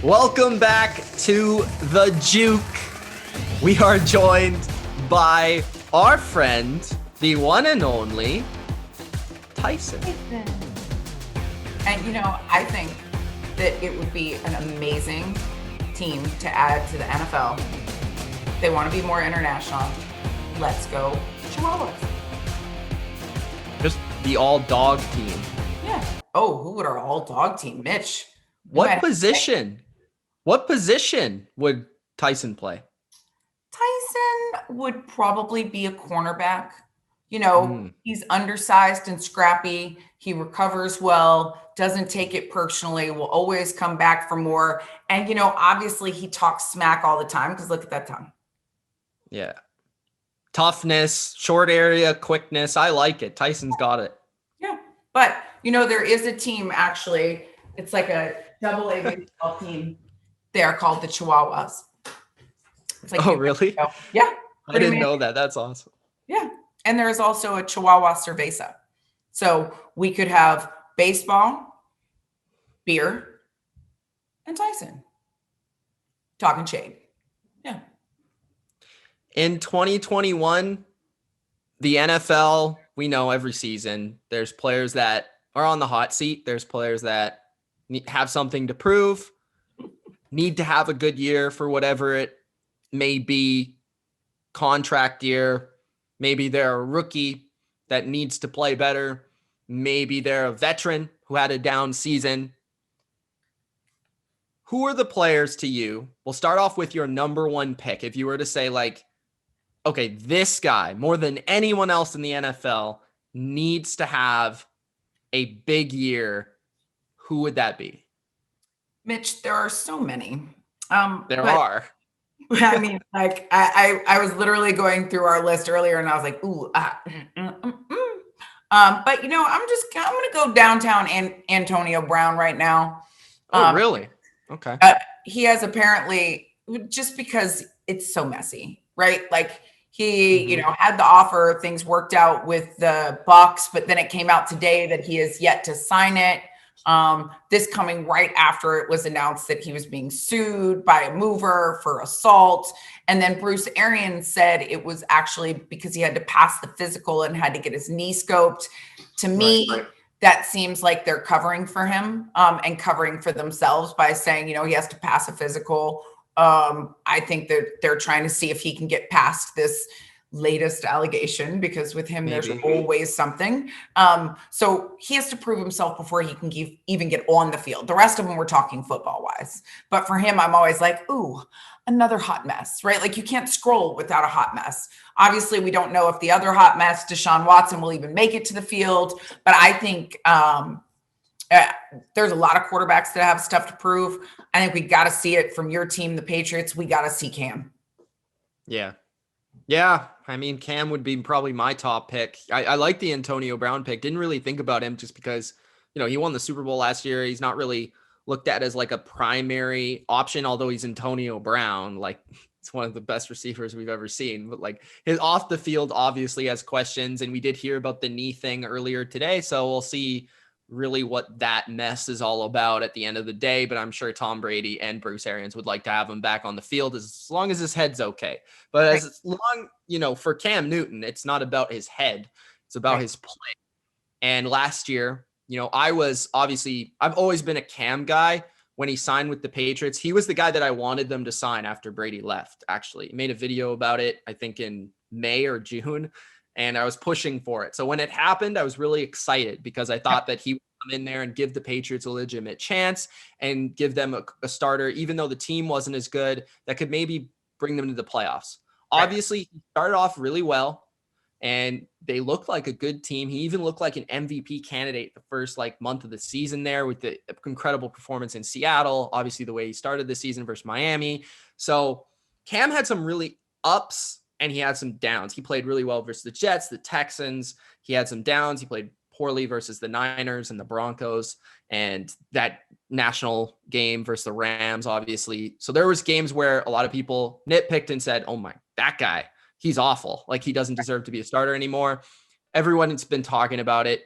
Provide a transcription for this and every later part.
Welcome back to the Juke. We are joined by our friend, the one and only Tyson. And I think that it would be an amazing team to add to the NFL. They want to be more international. Let's go Chihuahuas. Just the all-dog team. Yeah. Oh, who would our all-dog team? Mitch. What position would Tyson play? Tyson would probably be a cornerback. He's undersized and scrappy. He recovers well, doesn't take it personally, will always come back for more. And, obviously he talks smack all the time because look at that tongue. Yeah. Toughness, short area, quickness. I like it. Tyson's got it. Yeah. But, there is a team actually. It's like a AA baseball team. They are called the Chihuahuas. It's like really? Yeah. I didn't know that. That's awesome. Yeah. And there's also a Chihuahua cerveza. So we could have baseball, beer, and Tyson. Talking shade. Yeah. In 2021, the NFL, we know every season, there's players that are on the hot seat. There's players that have something to prove, need to have a good year for whatever it may be, contract year. Maybe they're a rookie that needs to play better. Maybe they're a veteran who had a down season. Who are the players to you? We'll start off with your number one pick. If you were to say okay, this guy, more than anyone else in the NFL, needs to have a big year, who would that be? Mitch, there are so many. There are. I mean, I was literally going through our list earlier and I was like, ooh, but I'm going to go downtown Antonio Brown right now. Oh, really? Okay. He has apparently, just because it's so messy, right? Like he, had the offer, things worked out with the Bucks, but then it came out today that he has yet to sign it. This coming right after it was announced that he was being sued by a mover for assault. And then Bruce Arians said it was actually because he had to pass the physical and had to get his knee scoped. To me, right. That seems like they're covering for him, and covering for themselves by saying, he has to pass a physical. I think that they're trying to see if he can get past this latest allegation, because with him, there's always something. So he has to prove himself before he can even get on the field. The rest of them, we're talking football wise. But for him, I'm always like, ooh, another hot mess, right? Like you can't scroll without a hot mess. Obviously, we don't know if the other hot mess, Deshaun Watson, will even make it to the field. But I think there's a lot of quarterbacks that have stuff to prove. I think we got to see it from your team, the Patriots. We got to see Cam. Yeah. Yeah. I mean, Cam would be probably my top pick. I like the Antonio Brown pick. Didn't really think about him just because, he won the Super Bowl last year. He's not really looked at as like a primary option, although he's Antonio Brown. Like it's one of the best receivers we've ever seen. But like his off the field obviously has questions. And we did hear about the knee thing earlier today. So we'll see really what that mess is all about at the end of the day. But I'm sure Tom Brady and Bruce Arians would like to have him back on the field as long as his head's okay. But as long, for Cam Newton, it's not about his head. It's about his play. And last year, I've always been a Cam guy. When he signed with the Patriots, he was the guy that I wanted them to sign after Brady left, actually. He made a video about it, I think in May or June. And I was pushing for it. So when it happened, I was really excited because I thought that he would come in there and give the Patriots a legitimate chance and give them a starter, even though the team wasn't as good, that could maybe bring them to the playoffs. Right. Obviously, he started off really well and they looked like a good team. He even looked like an MVP candidate the first month of the season there with the incredible performance in Seattle. Obviously, the way he started the season versus Miami. So Cam had some really ups and he had some downs. He played really well versus the Jets, the Texans. He had some downs. He played poorly versus the Niners and the Broncos and that national game versus the Rams, obviously. So there was games where a lot of people nitpicked and said, oh my, that guy, he's awful. Like he doesn't deserve to be a starter anymore. Everyone's been talking about it,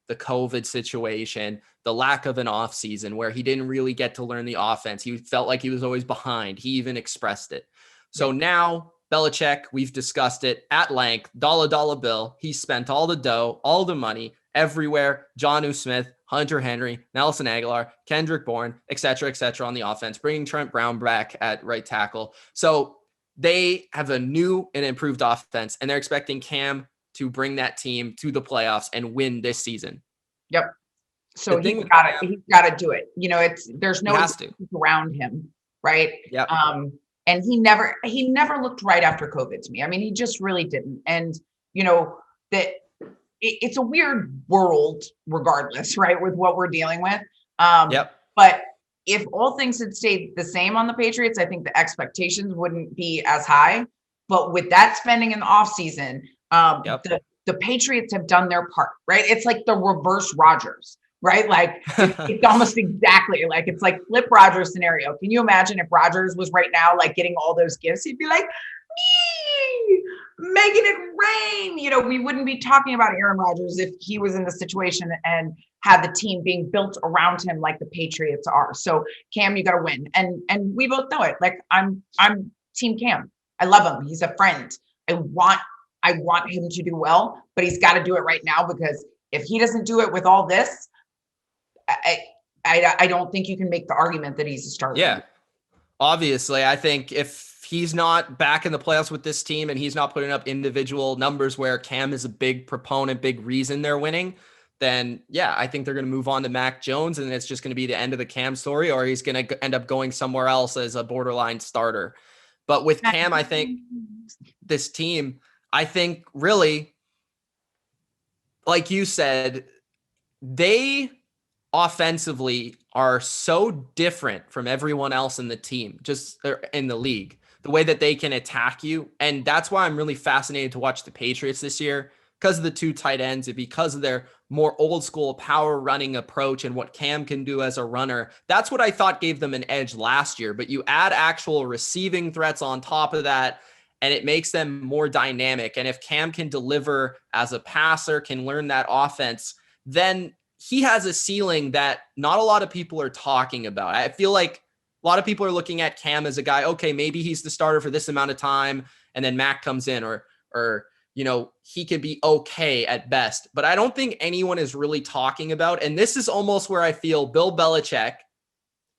the COVID situation, the lack of an offseason where he didn't really get to learn the offense. He felt like he was always behind. He even expressed it. So now Belichick, we've discussed it at length, dollar bill. He spent all the dough, all the money everywhere. Jonnu Smith, Hunter Henry, Nelson Aguilar, Kendrick Bourne, et cetera, on the offense, bringing Trent Brown back at right tackle. So they have a new and improved offense, and they're expecting Cam to bring that team to the playoffs and win this season. Yep. So he's got to do it. You know, there's no around him, right? Yep. And he never looked right after COVID to me. I mean, he just really didn't. And you know that it's a weird world, regardless, right? With what we're dealing with. But if all things had stayed the same on the Patriots, I think the expectations wouldn't be as high. But with that spending in the offseason, the Patriots have done their part, right? It's like the reverse Rodgers, right? Like it's almost exactly like it's like flip Rodgers scenario. Can you imagine if Rodgers was right now, like getting all those gifts? He'd be like, me, making it rain. You know, we wouldn't be talking about Aaron Rodgers if he was in the situation and had the team being built around him like the Patriots are. So Cam, you got to win. And we both know it. Like I'm team Cam. I love him. He's a friend. I want him to do well, but he's got to do it right now, because if he doesn't do it with all this, I don't think you can make the argument that he's a starter. Yeah. Obviously, I think if he's not back in the playoffs with this team and he's not putting up individual numbers where Cam is a big proponent, big reason they're winning, then yeah, I think they're going to move on to Mac Jones and it's just going to be the end of the Cam story, or he's going to end up going somewhere else as a borderline starter. But with Cam, I think this team, I think really, like you said, they offensively are so different from everyone else in the team, just in the league, the way that they can attack you. And that's why I'm really fascinated to watch the Patriots this year, because of the two tight ends and because of their more old school power running approach and what Cam can do as a runner. That's what I thought gave them an edge last year. But you add actual receiving threats on top of that, and it makes them more dynamic. And if Cam can deliver as a passer, can learn that offense, then he has a ceiling that not a lot of people are talking about. I feel like a lot of people are looking at Cam as a guy, okay, maybe he's the starter for this amount of time, and then Mac comes in, or you know, he could be okay at best. But I don't think anyone is really talking about, and this is almost where I feel Bill Belichick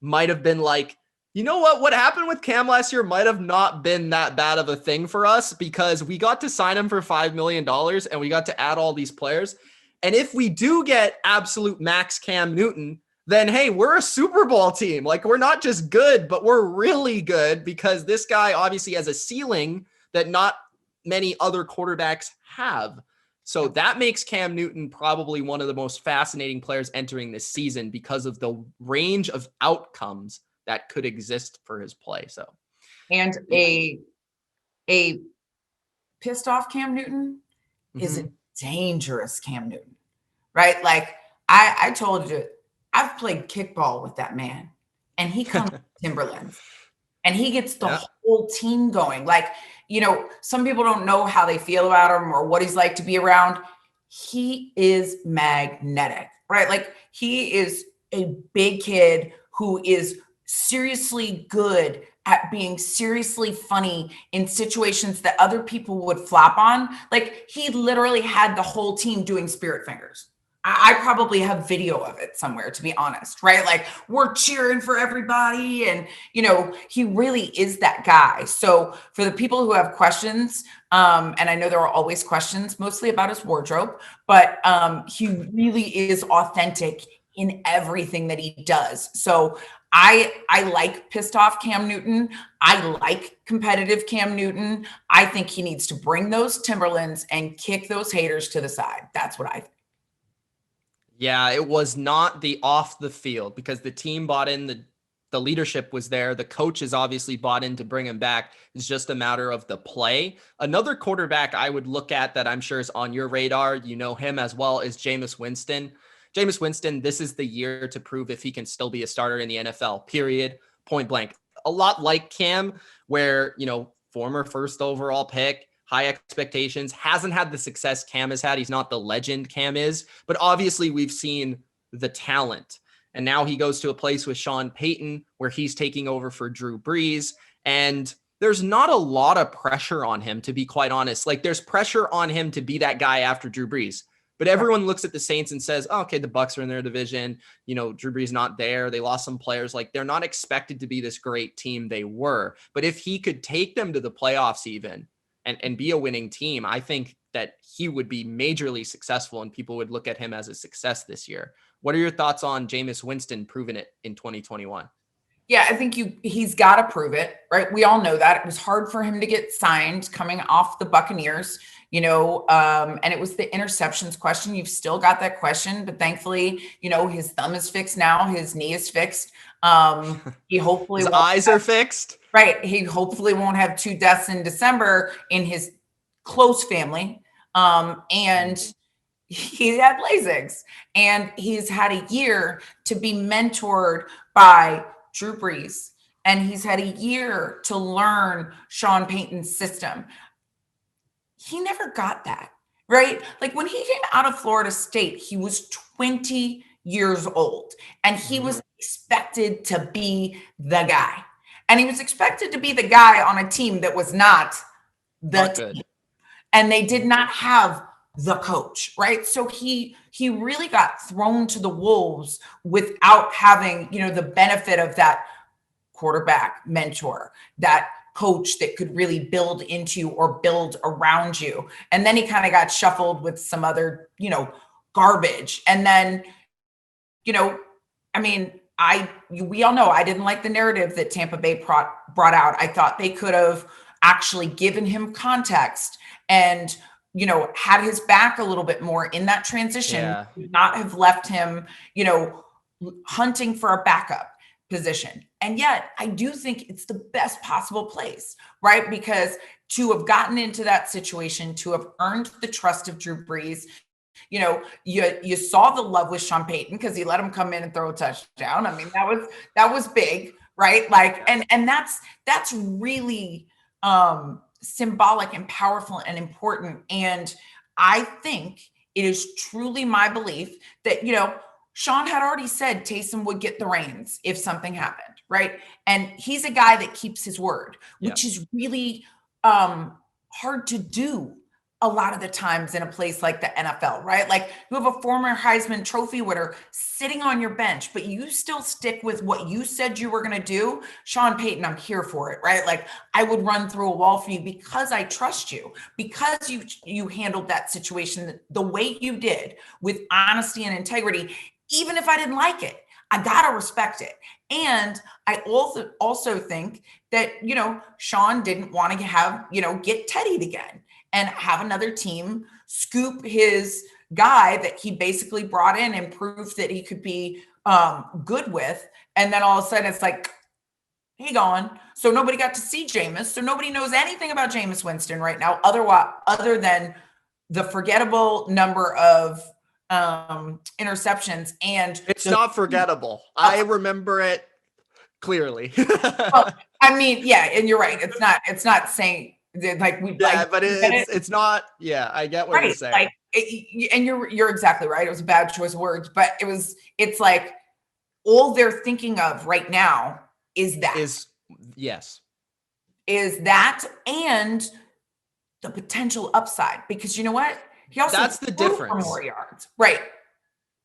might have been like, you know what happened with Cam last year might have not been that bad of a thing for us, because we got to sign him for $5 million and we got to add all these players. And if we do get absolute max Cam Newton, then hey, we're a Super Bowl team. Like, we're not just good, but we're really good, because this guy obviously has a ceiling that not many other quarterbacks have. So that makes Cam Newton probably one of the most fascinating players entering this season, because of the range of outcomes that could exist for his play. So, and a pissed off Cam Newton is a dangerous Cam Newton, right? Like I told you, I've played kickball with that man, and he comes to Timberlands and he gets the whole team going. Like, you know, some people don't know how they feel about him or what he's like to be around. He is magnetic, right? Like, he is a big kid who is seriously good at being seriously funny in situations that other people would flop on. Like, he literally had the whole team doing spirit fingers. I probably have video of it somewhere, to be honest, right? Like, we're cheering for everybody, and, you know, he really is that guy. So for the people who have questions, and I know there are always questions, mostly about his wardrobe, but he really is authentic in everything that he does. So I like pissed off Cam Newton. I like competitive Cam Newton. I think he needs to bring those Timberlands and kick those haters to the side. That's what I think. Yeah, it was not the off the field, because the team bought in, the leadership was there. The coaches obviously bought in to bring him back. It's just a matter of the play. Another quarterback I would look at that I'm sure is on your radar, you know him as well, is Jameis Winston. Jameis Winston, this is the year to prove if he can still be a starter in the NFL, period, point blank. A lot like Cam, where, you know, former first overall pick, high expectations, hasn't had the success Cam has had. He's not the legend Cam is, but obviously we've seen the talent. And now he goes to a place with Sean Payton where he's taking over for Drew Brees. And there's not a lot of pressure on him, to be quite honest. Like, there's pressure on him to be that guy after Drew Brees. But everyone looks at the Saints and says, oh, okay, the Bucs are in their division. You know, Drew Brees not there. They lost some players. Like, they're not expected to be this great team they were. But if he could take them to the playoffs even and be a winning team, I think that he would be majorly successful and people would look at him as a success this year. What are your thoughts on Jameis Winston proving it in 2021? Yeah, I think he's got to prove it, right? We all know that it was hard for him to get signed coming off the Buccaneers, you know, and it was the interceptions question. You've still got that question, but thankfully, you know, his thumb is fixed now, his knee is fixed. He hopefully his eyes are fixed, right? He hopefully won't have 2 deaths in December in his close family, and he had LASIKs, and he's had a year to be mentored by Drew Brees, and he's had a year to learn Sean Payton's system. He never got that, right? Like, when he came out of Florida State, he was 20 years old, and he was expected to be the guy. And he was expected to be the guy on a team that was not the team. And they did not have the coach, right? So he really got thrown to the wolves without having, you know, the benefit of that quarterback mentor, that coach that could really build into you or build around you. And then he kind of got shuffled with some other, you know, garbage. And then, you know, I mean, we all know I didn't like the narrative that Tampa Bay brought out. I thought they could have actually given him context and, you know, had his back a little bit more in that transition, not have left him, you know, hunting for a backup position. And yet I do think it's the best possible place, right? Because to have gotten into that situation, to have earned the trust of Drew Brees, you know, you saw the love with Sean Payton because he let him come in and throw a touchdown. I mean, that was big, right? Like, and that's really symbolic and powerful and important. And I think it is truly my belief that, you know, Sean had already said Taysom would get the reins if something happened, right? And he's a guy that keeps his word, which is really hard to do a lot of the times in a place like the NFL, right? Like, you have a former Heisman Trophy winner sitting on your bench, but you still stick with what you said you were going to do. Sean Payton, I'm here for it, right? Like, I would run through a wall for you because I trust you, because you handled that situation the way you did with honesty and integrity. Even if I didn't like it, I got to respect it. And I also think that, you know, Sean didn't want to have, you know, get Teddied again and have another team scoop his guy that he basically brought in and proved that he could be good with. And then all of a sudden it's like, he gone. So nobody got to see Jameis. So nobody knows anything about Jameis Winston right now, other than the forgettable number of interceptions. And it's not forgettable. I remember it clearly. Well, I mean, yeah, and you're right. It's not saying like we but it's not. Yeah, I get what you're saying. Like, and you're exactly right. It was a bad choice of words, but it's like all they're thinking of right now is that and the potential upside, because you know what? He also that's the difference. For more yards, right?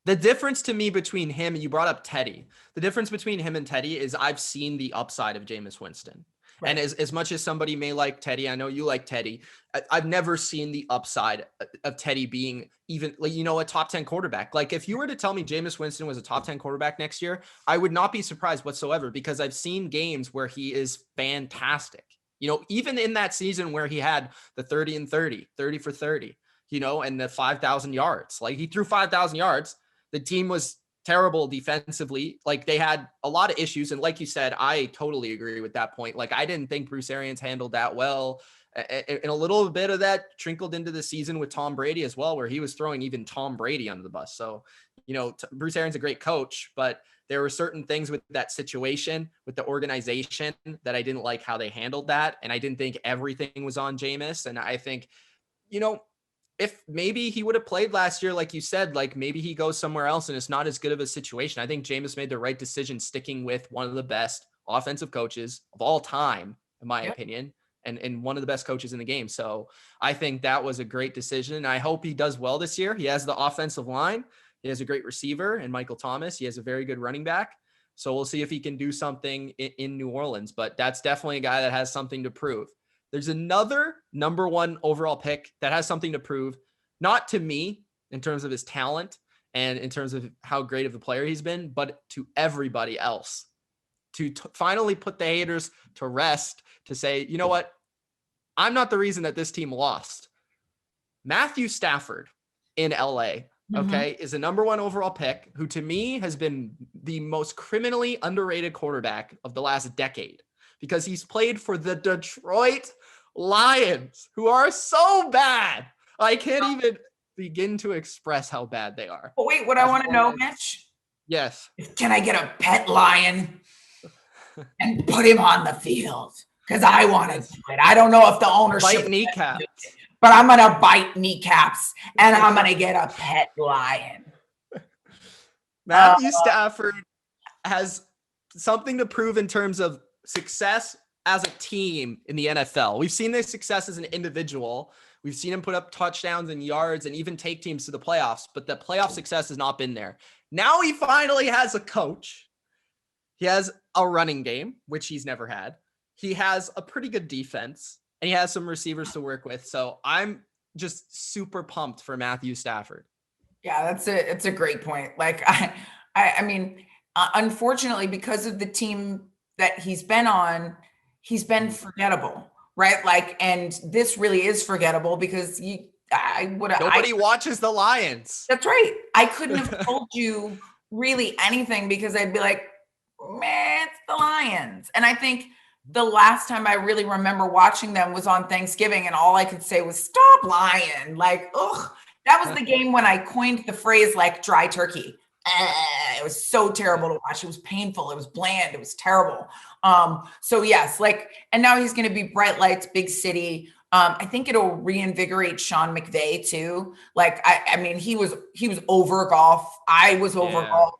The difference to me between him, and you brought up Teddy, the difference between him and Teddy is I've seen the upside of Jameis Winston. Right. And as much as somebody may like Teddy, I know you like Teddy, I've never seen the upside of Teddy being even, like, you know, a top 10 quarterback. Like, if you were to tell me Jameis Winston was a top 10 quarterback next year, I would not be surprised whatsoever, because I've seen games where he is fantastic. You know, even in that season where he had the 30 and 30 for 30, you know, and the 5,000 yards, like he threw 5,000 yards. The team was terrible defensively. Like, they had a lot of issues. And like you said, I totally agree with that point. Like, I didn't think Bruce Arians handled that well. And a little bit of that trickled into the season with Tom Brady as well, where he was throwing even Tom Brady under the bus. So, Bruce Arians a great coach, but there were certain things with that situation, with the organization, that I didn't like how they handled that. And I didn't think everything was on Jameis. And I think, if maybe he would have played last year, like you said, like maybe he goes somewhere else and it's not as good of a situation. I think Jameis made the right decision sticking with one of the best offensive coaches of all time, in my opinion, and one of the best coaches in the game. So I think that was a great decision. And I hope he does well this year. He has the offensive line. He has a great receiver and Michael Thomas. He has a very good running back. So we'll see if he can do something in New Orleans, but that's definitely a guy that has something to prove. There's another number 1 overall pick that has something to prove, not to me in terms of his talent and in terms of how great of a player he's been, but to everybody else, to finally put the haters to rest, to say, you know what? I'm not the reason that this team lost. Matthew Stafford in LA, okay, is a number 1 overall pick who to me has been the most criminally underrated quarterback of the last decade, because he's played for the Detroit Lions, who are so bad. I can't even begin to express how bad they are. But wait, what I want to know, Mitch? Yes. Can I get a pet lion and put him on the field? Because I want to do it. I don't know if the ownership bite kneecaps, but I'm gonna bite kneecaps and I'm gonna get a pet lion. Matthew Stafford has something to prove in terms of success as a team in the NFL. We've seen their success as an individual. We've seen him put up touchdowns and yards and even take teams to the playoffs, but the playoff success has not been there. Now he finally has a coach. He has a running game, which he's never had. He has a pretty good defense and he has some receivers to work with. So I'm just super pumped for Matthew Stafford. Yeah, it's a great point. Like I mean, unfortunately, because of the team that he's been on, he's been forgettable, right? Like, and this really is forgettable because nobody watches the Lions. That's right. I couldn't have told you really anything because I'd be like, man, it's the Lions. And I think the last time I really remember watching them was on Thanksgiving, and all I could say was "Stop lying!" Like, ugh. That was the game when I coined the phrase like "dry turkey." It was so terrible to watch. It was painful. It was bland. It was terrible. So yes, like, and now he's going to be bright lights, big city. I think it'll reinvigorate Sean McVay too. Like, I mean, he was over Goff. I was over Goff.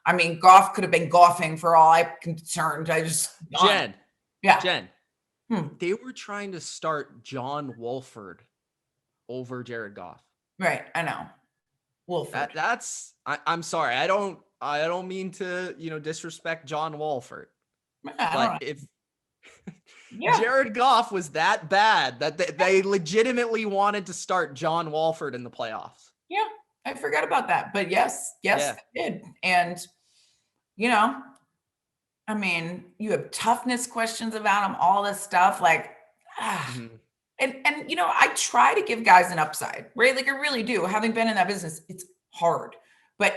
I mean, Goff could have been golfing for all I'm concerned. Jen. Hmm. They were trying to start John Wolford over Jared Goff. Right, I know. Wolford. I'm sorry. I don't mean to, disrespect John Wolford. But if Jared Goff was that bad that they legitimately wanted to start John Wolford in the playoffs. Yeah, I forgot about that. But yes, they did. And, I mean, you have toughness questions about him, all this stuff. Like, And I try to give guys an upside, right? Like I really do. Having been in that business, it's hard. But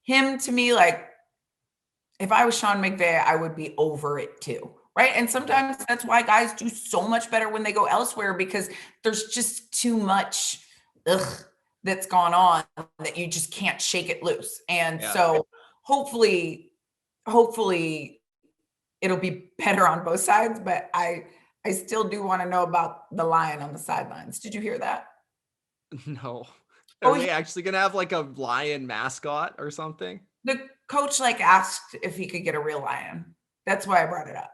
him, to me, like if I was Sean McVay, I would be over it too, right? And sometimes that's why guys do so much better when they go elsewhere, because there's just too much that's gone on that you just can't shake it loose. And so hopefully it'll be better on both sides, but I still do want to know about the lion on the sidelines. Did you hear that? No. Are they actually going to have like a lion mascot or something? The coach asked if he could get a real lion. That's why I brought it up.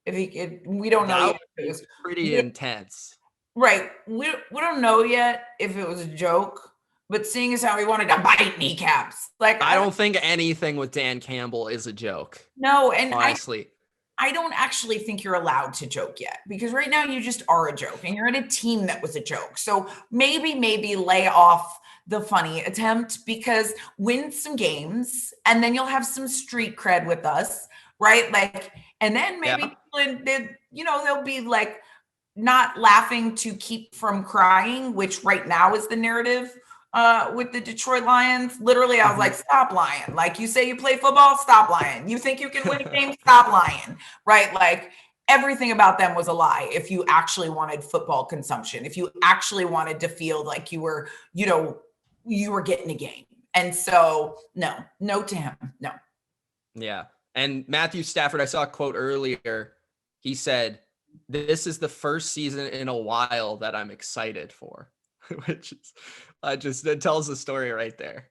If he could, we don't know yet. It was pretty intense. Right. We don't know yet if it was a joke, but seeing as how he wanted to bite kneecaps, I don't think anything with Dan Campbell is a joke. No, and honestly. I don't actually think you're allowed to joke yet, because right now you just are a joke and you're in a team that was a joke. So maybe lay off the funny attempt, because win some games and then you'll have some street cred with us, right? And then maybe they'll be not laughing to keep from crying, which right now is the narrative with the Detroit Lions. Literally, I was like, stop lying. Like, you say you play football, stop lying. You think you can win a game, stop lying, right? Everything about them was a lie. If you actually wanted football consumption, if you actually wanted to feel like you were getting a game. And so, no to him. No. Yeah. And Matthew Stafford, I saw a quote earlier. He said, "This is the first season in a while that I'm excited for," which is, it tells the story right there.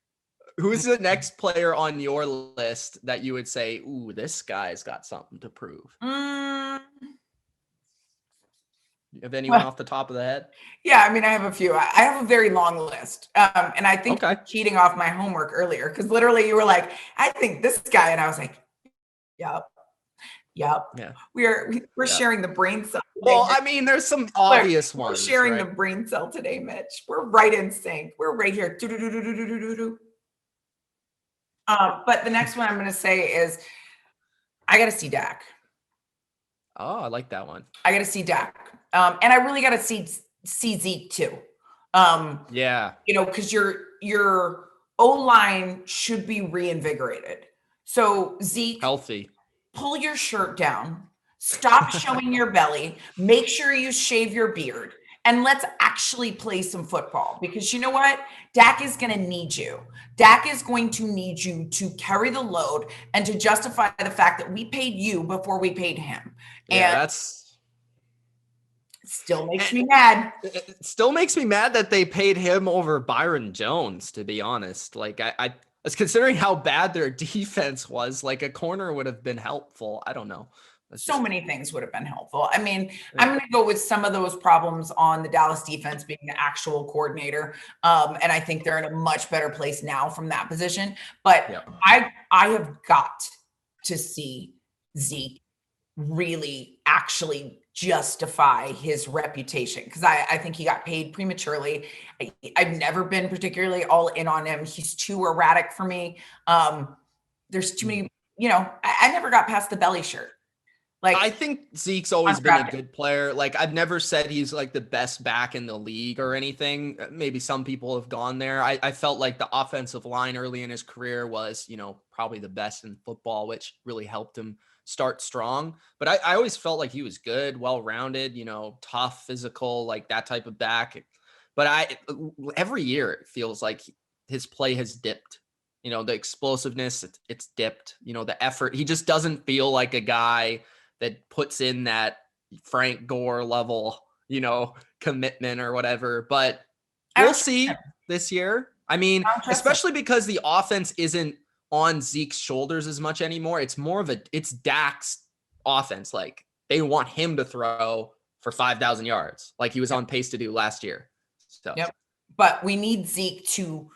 Who's the next player on your list that you would say, "Ooh, this guy's got something to prove"? You have anyone off the top of the head? Yeah, I mean, I have a few. I have a very long list. And I think Okay. you're cheating off my homework earlier because literally you were like, I think this guy. And I was like, yep. Yeah. We're sharing the brain cell today. Well, I mean, there's some obvious we're ones. sharing right? the brain cell today, Mitch. We're right in sync. We're right here. But the next one I'm going to say is I got to see Dak. Oh, I like that one. I got to see Dak. And I really got to see Zeke too. Yeah. Because your O-line should be reinvigorated. So Zeke, Healthy. pull your shirt down, stop showing your belly, make sure you shave your beard, and let's actually play some football. Because you know what? Dak is going to need you. Dak is going to need you to carry the load and to justify the fact that we paid you before we paid him. Yeah, and that's still makes me mad. It still makes me mad that they paid him over Byron Jones, to be honest. Like I was considering how bad their defense was, like a corner would have been helpful. I don't know. Many things would have been helpful. I mean, I'm going to go with some of those problems on the Dallas defense being the actual coordinator. And I think they're in a much better place now from that position. But I have got to see Zeke really actually justify his reputation because I think he got paid prematurely. I've never been particularly all in on him. He's too erratic for me. There's too many, I never got past the belly shirt. Like, I think Zeke's always been a good player. Like I've never said he's like the best back in the league or anything. Maybe some people have gone there. I felt like the offensive line early in his career was, probably the best in football, which really helped him start strong. But I always felt like he was good, well-rounded, tough, physical, like that type of back. But every year it feels like his play has dipped. The explosiveness, it's dipped. The effort. He just doesn't feel like a guy that puts in that Frank Gore level, commitment or whatever. But we'll see this year. I mean, especially because the offense isn't on Zeke's shoulders as much anymore. It's more of it's Dak's offense. Like they want him to throw for 5,000 yards, like he was on pace to do last year. So, but we need Zeke to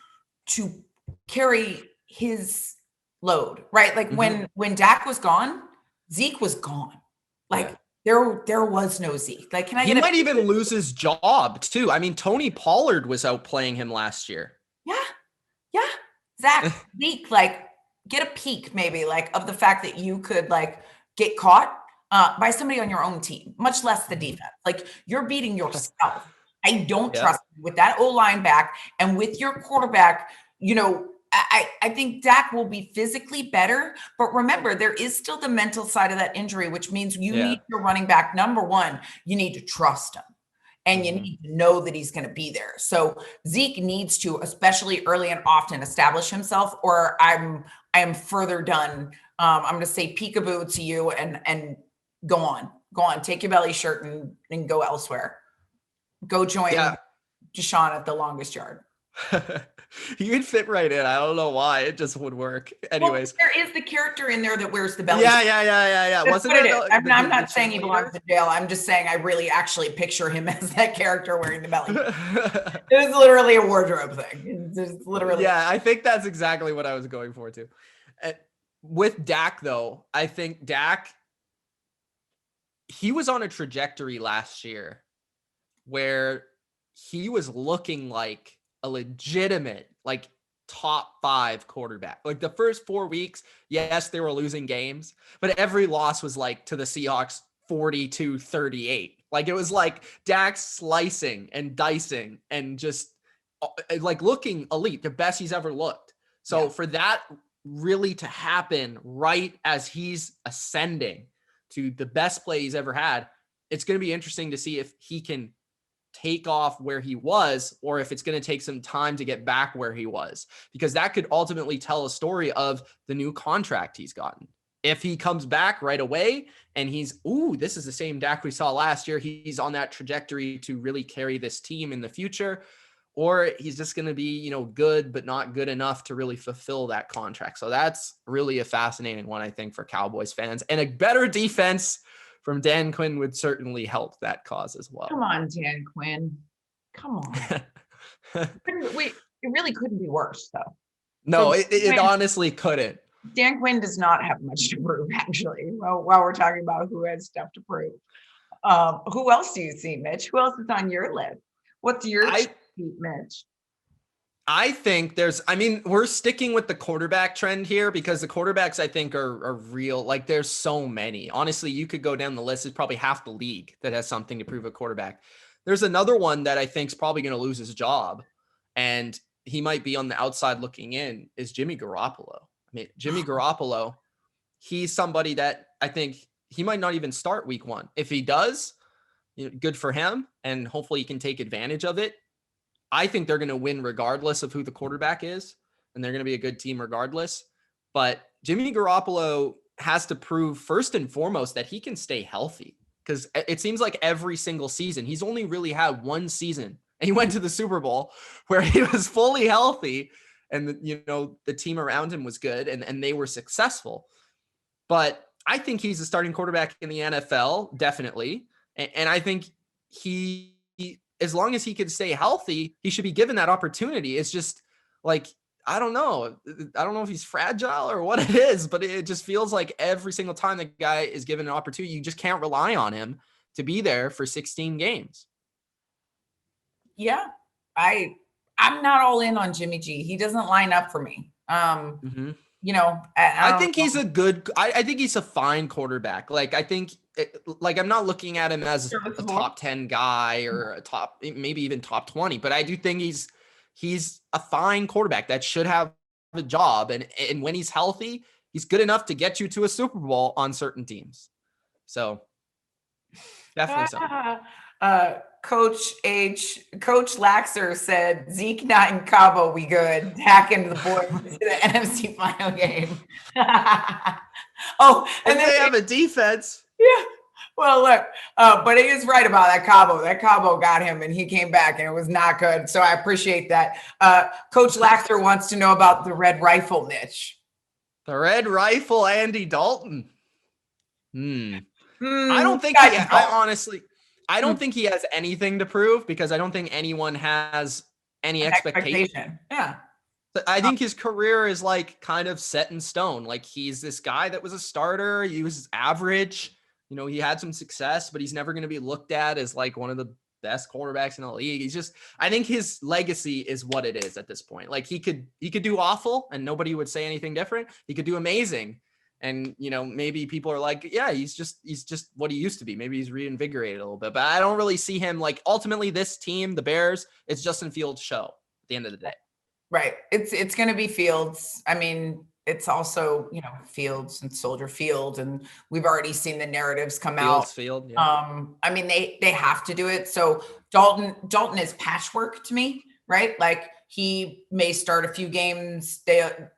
carry his load, right? Like when Dak was gone, Zeke was gone. Like there was no Zeke. Like, he might even lose his job too. I mean, Tony Pollard was outplaying him last year. Yeah. Zach, Zeke, like get a peek maybe like of the fact that you could like get caught by somebody on your own team, much less the defense. Like you're beating yourself. I don't trust you with that O-line back and with your quarterback, I think Dak will be physically better, but remember, there is still the mental side of that injury, which means you need your running back. Number one, you need to trust him and you need to know that he's going to be there. So Zeke needs to, especially early and often, establish himself, or I am further done. I'm going to say peekaboo to you and go on, take your belly shirt and go elsewhere. Go join Deshaun at the longest yard. You could fit right in. I don't know why. It just would work. Anyways. Well, there is the character in there that wears the belly. Yeah. Wasn't it? I'm not saying he belongs in jail. I'm just saying I really actually picture him as that character wearing the belly. It was literally a wardrobe thing. It's literally. Yeah, I think that's exactly what I was going for too. With Dak, though, I think Dak, he was on a trajectory last year where he was looking like a legitimate, like top 5 quarterback. Like the first 4 weeks, yes, they were losing games, but every loss was like to the Seahawks 42-38. Like it was like Dak slicing and dicing and just like looking elite, the best he's ever looked. So for that really to happen right as he's ascending to the best play he's ever had, it's going to be interesting to see if he can take off where he was, or if it's going to take some time to get back where he was, because that could ultimately tell a story of the new contract he's gotten. If he comes back right away and he's, this is the same Dak we saw last year, he's on that trajectory to really carry this team in the future, or he's just going to be, good, but not good enough to really fulfill that contract. So that's really a fascinating one, I think, for Cowboys fans, and a better defense from Dan Quinn would certainly help that cause as well. Come on, Dan Quinn. Come on. It really couldn't be worse, though. No, it honestly couldn't. Dan Quinn does not have much to prove, actually, while we're talking about who has stuff to prove. Who else do you see, Mitch? Who else is on your list? What's your cheat, Mitch? I think we're sticking with the quarterback trend here because the quarterbacks, I think, are real. Like, there's so many. Honestly, you could go down the list. It's probably half the league that has something to prove a quarterback. There's another one that I think is probably going to lose his job, and he might be on the outside looking in, is Jimmy Garoppolo. Jimmy Garoppolo, he's somebody that I think he might not even start week 1. If he does, good for him, and hopefully he can take advantage of it. I think they're going to win regardless of who the quarterback is, and they're going to be a good team regardless. But Jimmy Garoppolo has to prove first and foremost that he can stay healthy, because it seems like every single season, he's only really had one season, and he went to the Super Bowl where he was fully healthy, and the team around him was good, and they were successful. But I think he's a starting quarterback in the NFL, definitely. And I think he, as long as he can stay healthy, he should be given that opportunity. It's just like, I don't know if he's fragile or what it is, but it just feels like every single time the guy is given an opportunity, you just can't rely on him to be there for 16 games. Yeah, I'm not all in on Jimmy G. He doesn't line up for me. I think he's I think he's a fine quarterback. Like, I think, I'm not looking at him as a top 10 guy or a top, maybe even top 20, but I do think he's a fine quarterback that should have a job. And when he's healthy, he's good enough to get you to a Super Bowl on certain teams. So definitely so. Coach Laxer said, Zeke not in Cabo, we good. Hack into the boys to the NFC final game. And they have a defense. Yeah. Well, look, but he is right about that Cabo. That Cabo got him, and he came back, and it was not good. So I appreciate that. Coach Laxer wants to know about the Red Rifle, Mitch. The Red Rifle, Andy Dalton. I don't think I don't think he has anything to prove, because I don't think anyone has any expectation. Yeah. I think his career is kind of set in stone. Like, he's this guy that was a starter. He was average. He had some success, but he's never going to be looked at as one of the best quarterbacks in the league. I think his legacy is what it is at this point. Like, he could do awful and nobody would say anything different. He could do amazing. And, maybe people are like, yeah, he's just what he used to be. Maybe he's reinvigorated a little bit, but I don't really see him ultimately this team, the Bears, it's Justin Fields' show at the end of the day. Right. It's going to be Fields. I mean, it's also, Fields and Soldier Field, and we've already seen the narratives come out. Field, yeah. I mean, they have to do it. So Dalton is patchwork to me, right? Like, he may start a few games.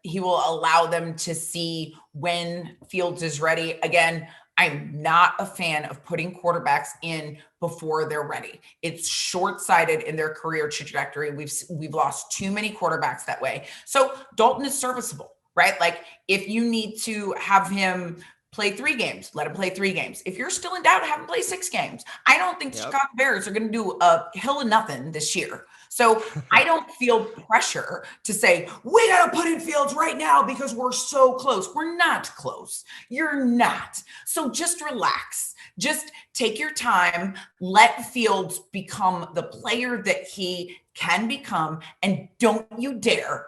He will allow them to see when Fields is ready. Again, I'm not a fan of putting quarterbacks in before they're ready. It's short-sighted in their career trajectory. We've lost too many quarterbacks that way. So Dalton is serviceable, right? Like, if you need to have him play 3 games, let him play 3 games. If you're still in doubt, have him play 6 games. I don't think the Chicago Bears are going to do a hill of nothing this year. So I don't feel pressure to say, we got to put in Fields right now because we're so close. We're not close. You're not. So just relax. Just take your time. Let Fields become the player that he can become. And don't you dare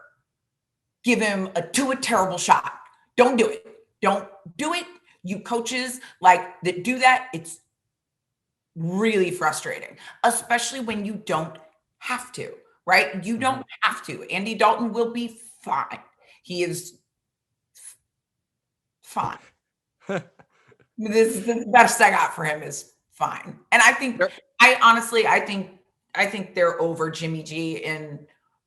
give him a terrible shot. Don't do it. Don't do it. You coaches that do that, it's really frustrating, especially when you don't have to, right? You don't have to. Andy Dalton will be fine. He is fine. This is the best I got for him is fine. And I think, I think I think they're over Jimmy G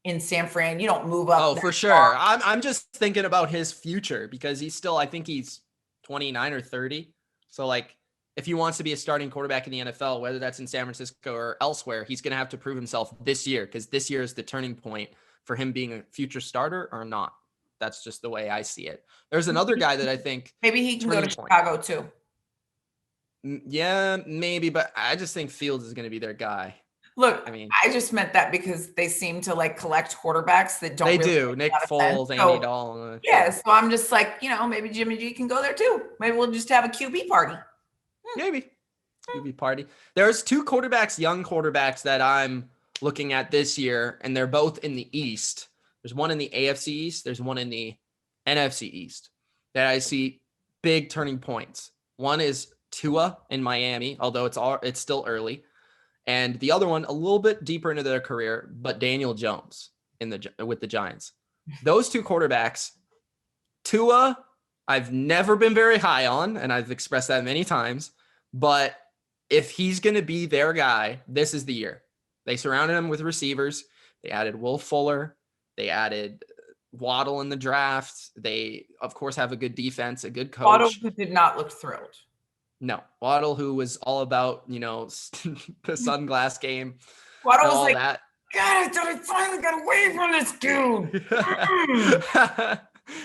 in San Fran. You don't move up Oh, that for far. sure. I'm just thinking about his future because I think he's 29 or 30. So like if he wants to be a starting quarterback in the NFL, whether that's in San Francisco or elsewhere, he's going to have to prove himself this year because this year is the turning point for him being a future starter or not. That's just the way I see it. There's another guy that I think Maybe he can go to turning point. Chicago too. Yeah, maybe, but I just think Fields is going to be their guy. Look, I mean, I just meant that because they seem to like collect quarterbacks that don't they really do. make a Nick lot of sense. Foles, Andy So Dalton. yeah, so I'm just like, maybe Jimmy G can go there too. Maybe we'll just have a QB party. Maybe. QB party. There's two quarterbacks, young quarterbacks that I'm looking at this year, and they're both in the East. There's one in the AFC East. There's one in the NFC East that I see big turning points. One is Tua in Miami, although it's still early, and the other one a little bit deeper into their career, but Daniel Jones with the Giants. Those two quarterbacks, Tua, I've never been very high on, and I've expressed that many times, but if he's going to be their guy, this is the year. They surrounded him with receivers. They added Will Fuller. They added Waddle in the draft. They, of course, have a good defense, a good Otto, coach. who did not look thrilled. No, Waddle, who was all about, the sunglass game Otto and was all like, that. God, I thought I finally got away from this dude.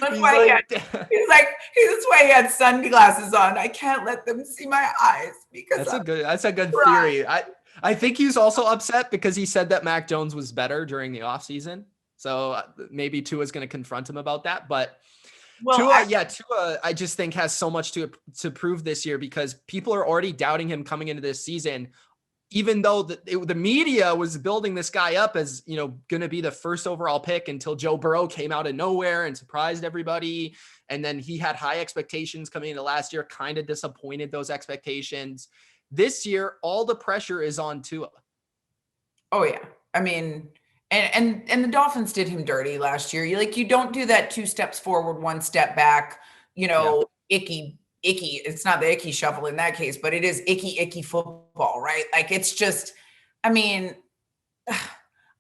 That's He's why like, that's why he had sunglasses on. I can't let them see my eyes because that's a good right. theory. I think he's also upset because he said that Mac Jones was better during the offseason. So maybe Tua's going to confront him about that. But Tua, I just think has so much to prove this year because people are already doubting him coming into this season, even though the media was building this guy up as, going to be the first overall pick until Joe Burrow came out of nowhere and surprised everybody. And then he had high expectations coming into last year, kind of disappointed those expectations. This year, all the pressure is on Tua. Oh yeah. I mean, and the Dolphins did him dirty last year. You don't do that 2 steps forward, 1 step back, icky. It's not the icky shuffle in that case, but it is icky football, right? Like it's just, I mean,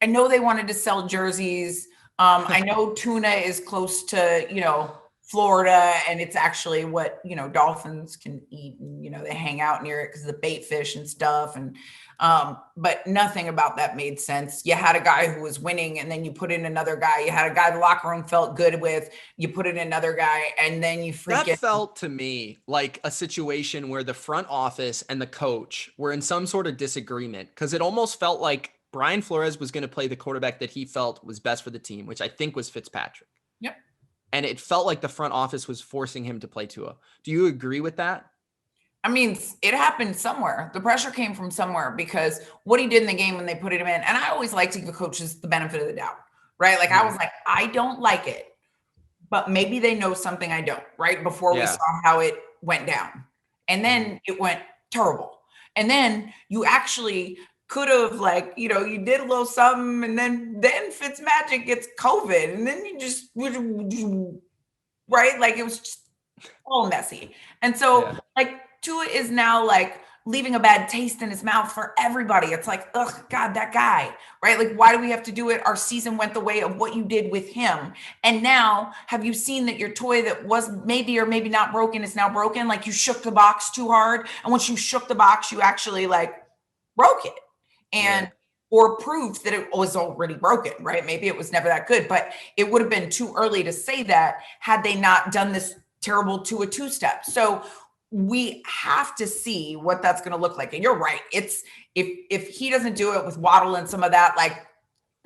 I know they wanted to sell jerseys. I know tuna is close to, Florida, and it's actually what, dolphins can eat, and, they hang out near it because of the bait fish and stuff. And, but nothing about that made sense. You had a guy who was winning, and then you put in another guy. You had a guy the locker room felt good with. You put in another guy, and then you That felt to me like a situation where the front office and the coach were in some sort of disagreement because it almost felt like Brian Flores was going to play the quarterback that he felt was best for the team, which I think was Fitzpatrick. Yep. And it felt like the front office was forcing him to play Tua. Do you agree with that? I mean, it happened somewhere. The pressure came from somewhere because what he did in the game when they put him in, and I always like to give coaches the benefit of the doubt, right? Like I was like, I don't like it, but maybe they know something I don't, right? Before we saw how it went down. And then it went terrible. And then you actually could have you did a little something, and then Fitzmagic gets COVID, and then you just right, like it was just all messy. And so Tua is now leaving a bad taste in his mouth for everybody. It's like, ugh, God, that guy, right? Like, why do we have to do it? Our season went the way of what you did with him. And now, have you seen that your toy that was maybe or maybe not broken is now broken? Like you shook the box too hard. And once you shook the box, you actually broke it. And or proved that it was already broken, right? Maybe it was never that good, but it would have been too early to say that had they not done this terrible to a 2-step. So we have to see what that's going to look like. And you're right. It's if he doesn't do it with Waddle and some of that,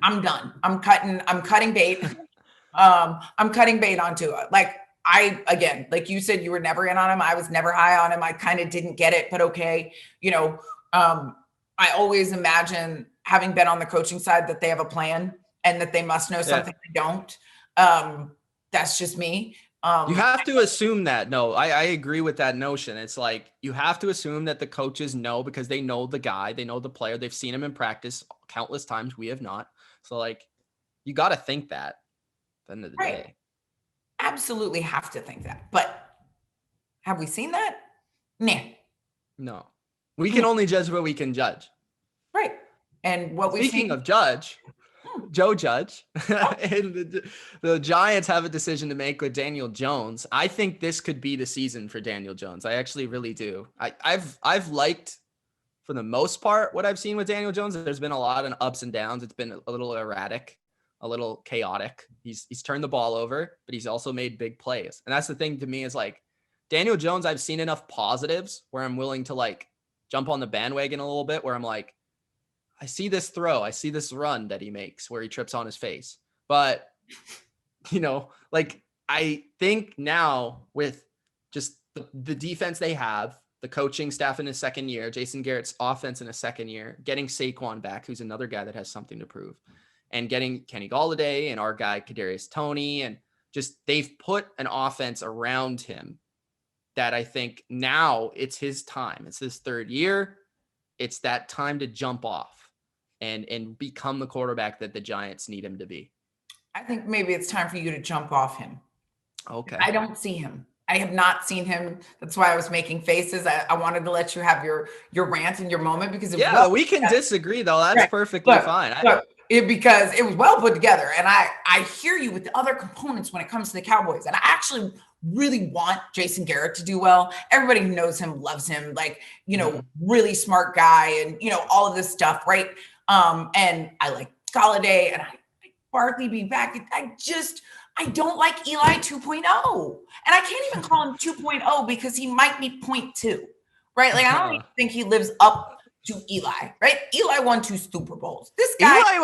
I'm done. I'm cutting bait. I'm cutting bait onto it. Again, like you said, you were never in on him. I was never high on him. I kind of didn't get it, but okay. I always imagine, having been on the coaching side, that they have a plan and that they must know something they don't. That's just me. You have to assume that. No, I agree with that notion. It's like you have to assume that the coaches know because they know the guy, they know the player, they've seen him in practice countless times. We have not. So you got to think that at the end of the day. Absolutely have to think that. But have we seen that? Nah. No. We can only judge what we can judge. Right. And what we've Speaking seen. of Joe Judge, and the Giants have a decision to make with Daniel Jones. I think this could be the season for Daniel Jones. I actually really do. I've liked, for the most part, what I've seen with Daniel Jones. There's been a lot of ups and downs. It's been a little erratic, a little chaotic. He's turned the ball over, but he's also made big plays. And that's the thing to me is like Daniel Jones, I've seen enough positives where I'm willing to like jump on the bandwagon a little bit, where I'm like, I see this throw, I see this run that he makes where he trips on his face. But, like I think now with just the defense they have, the coaching staff in his second year, Jason Garrett's offense in his second year, getting Saquon back, who's another guy that has something to prove, and getting Kenny Golladay and our guy Kadarius Toney, and just they've put an offense around him that I think now it's his time. It's his third year. It's that time to jump off and become the quarterback that the Giants need him to be. I think maybe it's time for you to jump off him. Okay. I don't see him. I have not seen him. That's why I was making faces. I wanted to let you have your rant and your moment because we can disagree though. That's right. Perfectly fine. Because it was well put together, and I hear you with the other components when it comes to the Cowboys, and I actually really want Jason Garrett to do well. Everybody who knows him loves him, like really smart guy, and all of this stuff, right? And I like Golladay, and I Barkley being back. I don't like Eli 2.0. And I can't even call him 2.0 because he might be 0.2, right? Like, I don't even think he lives up to Eli, right? Eli won 2 Super Bowls. This guy.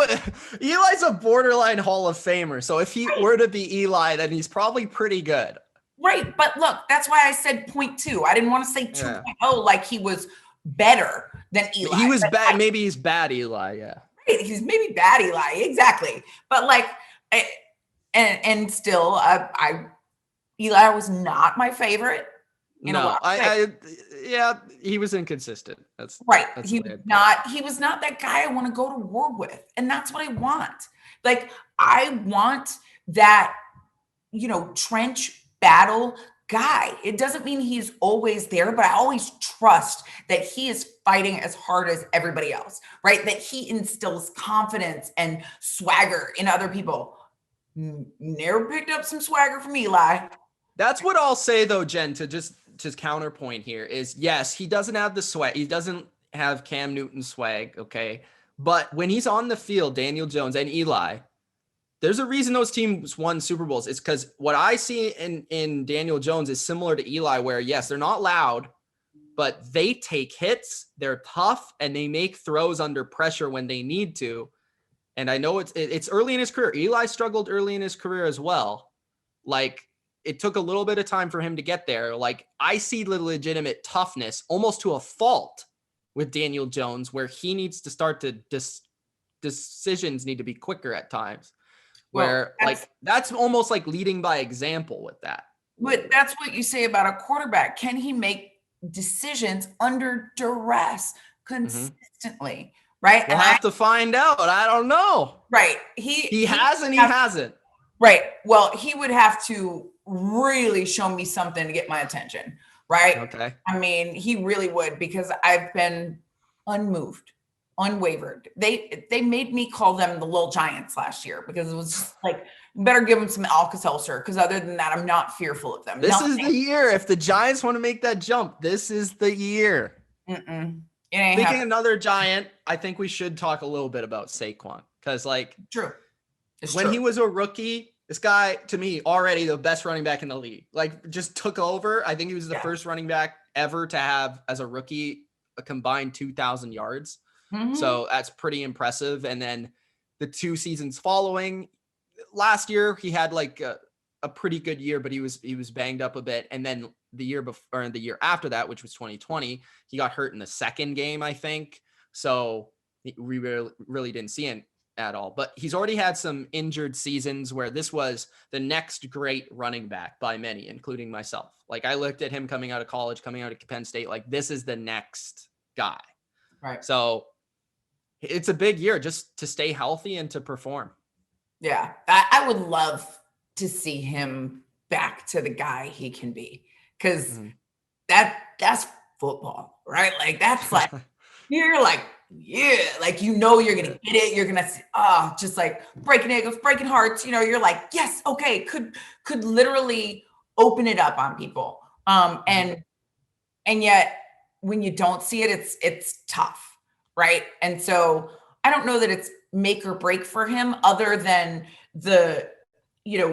Eli's a borderline Hall of Famer. So if he were to be Eli, then he's probably pretty good. Right. But look, that's why I said 0.2. I didn't want to say 2.0 like he was better than Eli. He was bad. Maybe he's bad Eli. Yeah. Right. He's maybe bad Eli. Exactly. But like, and still, Eli was not my favorite. He was inconsistent. That's right. He was not that guy I want to go to war with. And that's what I want. Like, I want that, trench battle guy. It doesn't mean he's always there, but I always trust that he is fighting as hard as everybody else, right? That he instills confidence and swagger in other people. Never picked up some swagger from Eli. That's what I'll say though, Jen, to just counterpoint here is, yes, he doesn't have the swag. He doesn't have Cam Newton swag. Okay. But when he's on the field, Daniel Jones and Eli, there's a reason those teams won Super Bowls. It's because what I see in Daniel Jones is similar to Eli, where yes, they're not loud, but they take hits, they're tough, and they make throws under pressure when they need to. And I know it's early in his career. Eli struggled early in his career as well. Like, it took a little bit of time for him to get there. Like, I see the legitimate toughness almost to a fault with Daniel Jones, where he needs to start to decisions need to be quicker at times. Where that's almost like leading by example with that. But that's what you say about a quarterback. Can he make decisions under duress consistently? Right. We'll have to find out. I don't know. Right. He hasn't. Right. Well, he would have to really show me something to get my attention. Right. Okay. I mean, he really would, because I've been unmoved, unwavered. They made me call them the little Giants last year, because it was just like, you better give them some Alka-Seltzer, because other than that, I'm not fearful of them. This is the year. If the Giants want to make that jump, this is the year. Speaking another Giant, I think we should talk a little bit about Saquon, because when he was a rookie, this guy, to me, already the best running back in the league, like, just took over. I think he was the first running back ever to have, as a rookie, a combined 2,000 yards. So that's pretty impressive. And then the 2 seasons following, last year he had like a pretty good year, but he was banged up a bit. And then the year before, and the year after that, which was 2020, he got hurt in the second game, I think. So we really didn't see him at all. But he's already had some injured seasons where this was the next great running back by many, including myself. Like, I looked at him coming out of college, coming out of Penn State, like, this is the next guy. Right. So it's a big year just to stay healthy and to perform. Yeah. I would love to see him back to the guy he can be, because that's football, right? Like, that's like, you're like yeah, like, you're going to get it. You're going to, just like breaking ankles, breaking hearts. You're like, yes, okay, could literally open it up on people. And yet when you don't see it, it's tough, right? And so I don't know that it's make or break for him, other than the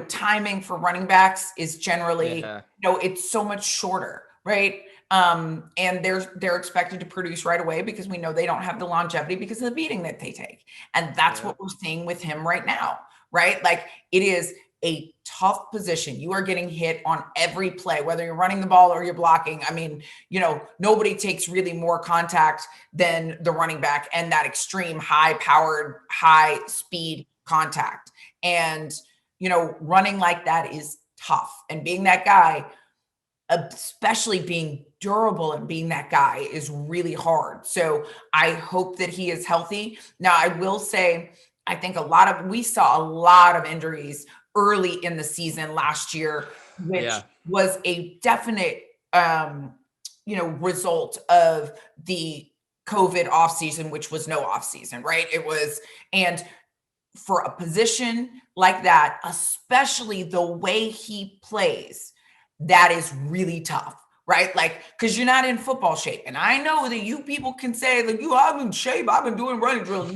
timing for running backs is generally, it's so much shorter, right? And they're expected to produce right away because we know they don't have the longevity because of the beating that they take. And that's what we're seeing with him right now, right? Like, it is a tough position. You are getting hit on every play, whether you're running the ball or you're blocking. I mean, nobody takes really more contact than the running back, and that extreme high-powered, high-speed contact. And, running like that is tough. And being that guy, especially being durable and being that guy, is really hard. So I hope that he is healthy. Now, I will say, I think we saw a lot of injuries early in the season last year, which was a definite, result of the COVID offseason, which was no offseason, right? It was, and for a position like that, especially the way he plays, that is really tough, right? Like, because you're not in football shape. And I know that you people can say that I'm in shape, I've been doing running drills.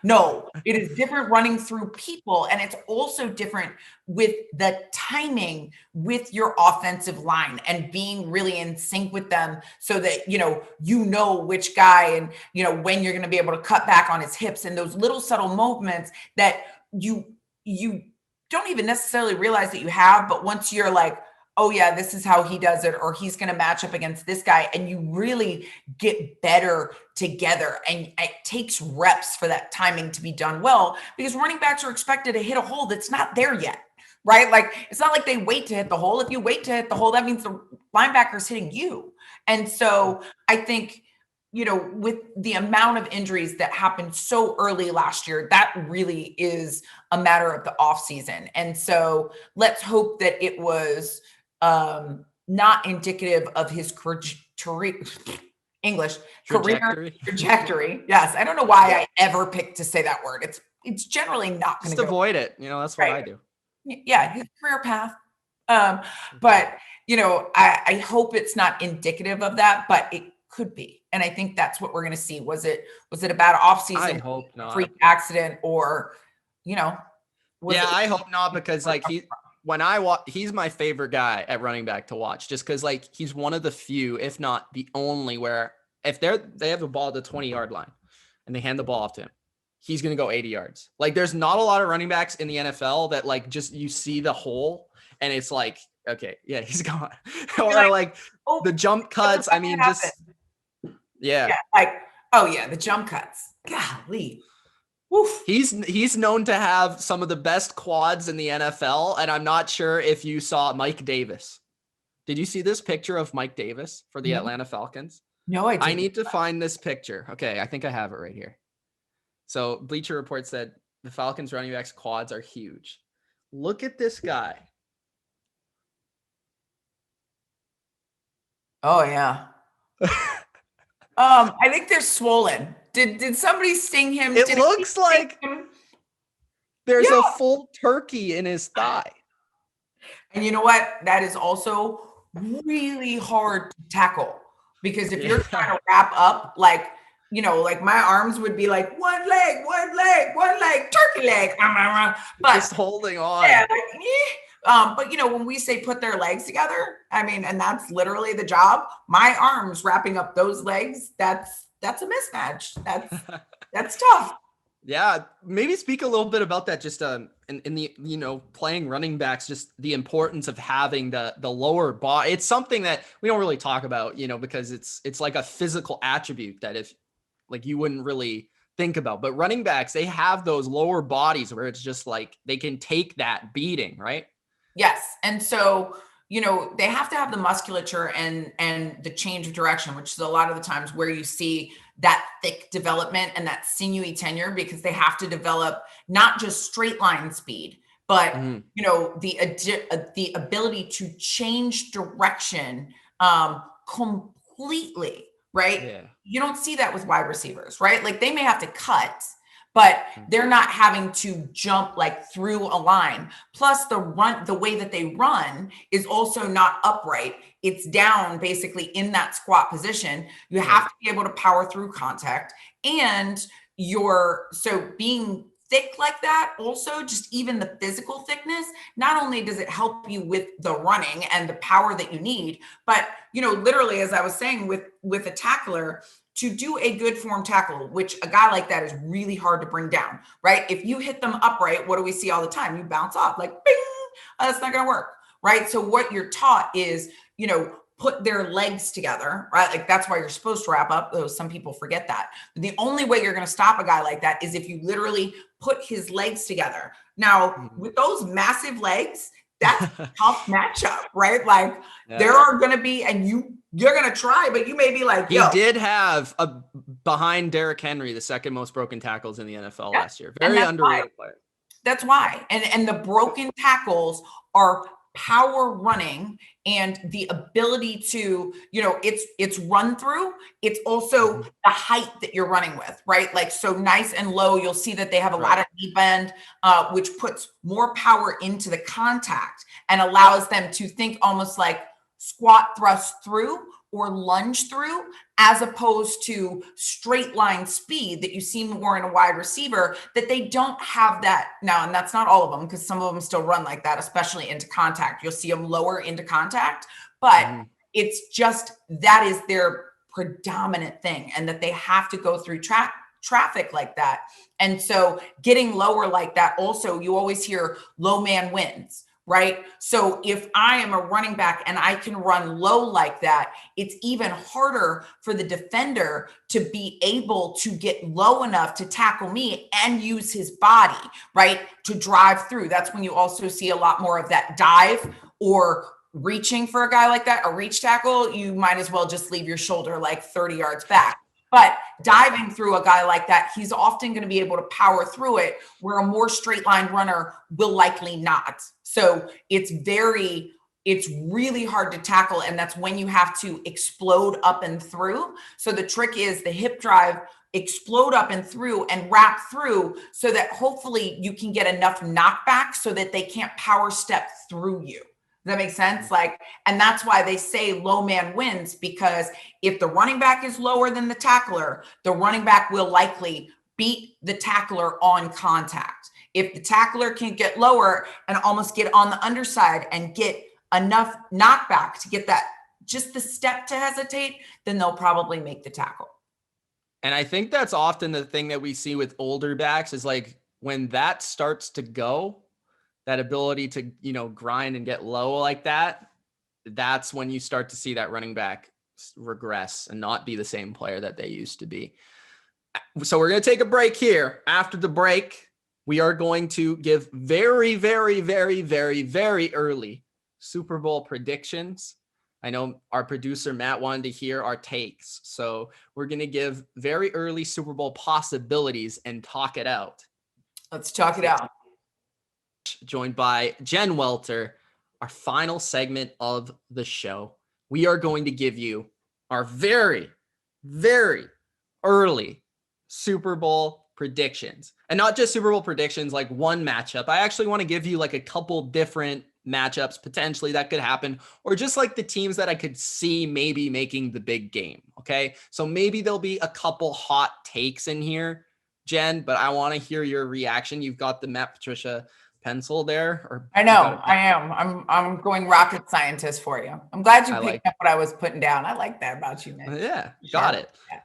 No, it is different running through people. And it's also different with the timing with your offensive line and being really in sync with them, so that, which guy, and, when you're going to be able to cut back on his hips, and those little subtle movements that you don't even necessarily realize that you have. But once you're like, oh yeah, this is how he does it, or he's going to match up against this guy, and you really get better together. And it takes reps for that timing to be done well, because running backs are expected to hit a hole that's not there yet, right? Like, it's not like they wait to hit the hole. If you wait to hit the hole, that means the linebacker's hitting you. And so I think, with the amount of injuries that happened so early last year, that really is a matter of the offseason. And so let's hope that it was not indicative of his career trajectory. Yes. I don't know why I ever picked to say that word. It's generally not going to avoid it. That's what I do. Yeah. His career path. But I hope it's not indicative of that, but it could be. And I think that's what we're going to see. Was it a bad offseason? I hope not. Freak accident, or, I hope not, because like he's my favorite guy at running back to watch, just because like he's one of the few, if not the only, where if they have the ball at the 20-yard line and they hand the ball off to him, he's going to go 80 yards. Like, there's not a lot of running backs in the NFL that like just you see the hole and it's like, okay, yeah, he's gone. Or like the jump cuts. I mean, just like, oh yeah, the jump cuts. Golly. Oof. He's known to have some of the best quads in the NFL, and I'm not sure if you saw Mike Davis. Did you see this picture of Mike Davis for the Atlanta Falcons? No, I didn't. I need to find this picture. Okay, I think I have it right here. So Bleacher Report said the Falcons running backs' quads are huge. Look at this guy. Oh yeah. I think they're swollen. Did somebody sting him? It looks like there's a full turkey in his thigh. And you know what? That is also really hard to tackle, because if you're trying to wrap up, like, like my arms would be like one leg, turkey leg. But just holding on. Yeah, but when we say put their legs together, I mean, and that's literally the job. My arms wrapping up those legs, that's a mismatch. That's tough. Yeah, maybe speak a little bit about that, just in the playing running backs, just the importance of having the lower body. It's something that we don't really talk about, because it's like a physical attribute that if like you wouldn't really think about. But running backs, they have those lower bodies where it's just like they can take that beating, right? Yes. And so, they have to have the musculature and the change of direction, which is a lot of the times where you see that thick development and that sinewy tenure, because they have to develop not just straight line speed, but, the ability to change direction completely right? Yeah. You don't see that with wide receivers, right? Like they may have to cut, but they're not having to jump like through a line. Plus the way that they run is also not upright. It's down basically in that squat position. You have to be able to power through contact, and so being thick like that, also just even the physical thickness, not only does it help you with the running and the power that you need, but literally, as I was saying, with a tackler, to do a good form tackle, which a guy like that is really hard to bring down, right? If you hit them upright, what do we see all the time? You bounce off like bing. That's not going to work, right? So what you're taught is, put their legs together, right? Like that's why you're supposed to wrap up. Though some people forget that. But the only way you're going to stop a guy like that is if you literally put his legs together. Now, with those massive legs, that's a tough matchup, right? Like there are going to be, and you're going to try, but you may be like, he did have behind Derrick Henry, the second most broken tackles in the NFL last year. Very underrated player. That's why. And the broken tackles are power running and the ability to, it's run through. It's also the height that you're running with, right? Like, so nice and low, you'll see that they have a lot of knee bend, which puts more power into the contact and allows them to think almost like squat thrust through or lunge through, as opposed to straight line speed that you see more in a wide receiver, that they don't have that now. And that's not all of them, because some of them still run like that, especially into contact. You'll see them lower into contact, but it's just, that is their predominant thing, and that they have to go through traffic like that. And so getting lower like that, also, you always hear low man wins, right? So if I am a running back and I can run low like that, it's even harder for the defender to be able to get low enough to tackle me and use his body, right, to drive through. That's when you also see a lot more of that dive or reaching for a guy like that, a reach tackle. You might as well just leave your shoulder like 30 yards back. But diving through a guy like that, he's often going to be able to power through it, where a more straight line runner will likely not. So it's really hard to tackle. And that's when you have to explode up and through. So the trick is the hip drive, explode up and through and wrap through, so that hopefully you can get enough knockback so that they can't power step through you. Does that make sense? And that's why they say low man wins, because if the running back is lower than the tackler, the running back will likely beat the tackler on contact. If the tackler can get lower and almost get on the underside and get enough knockback to get that, just the step to hesitate, then they'll probably make the tackle. And I think that's often the thing that we see with older backs, is like when that starts to go, that ability to, grind and get low like that, that's when you start to see that running back regress and not be the same player that they used to be. So we're going to take a break here. After the break, we are going to give very, very, very, very, very early Super Bowl predictions. I know our producer, Matt, wanted to hear our takes. So we're going to give very early Super Bowl possibilities and talk it out. Let's talk it out. Joined by Jen Welter, our final segment of the show. We are going to give you our very, very early Super Bowl predictions. And not just Super Bowl predictions, like one matchup. I actually want to give you like a couple different matchups potentially that could happen, or just like the teams that I could see maybe making the big game. Okay. So maybe there'll be a couple hot takes in here, Jen, but I want to hear your reaction. You've got the Matt Patricia pencil there, or I know I am. I'm going rocket scientist for you. I'm glad you picked up what I was putting down. I like that about you, man. Yeah, got it. Yeah.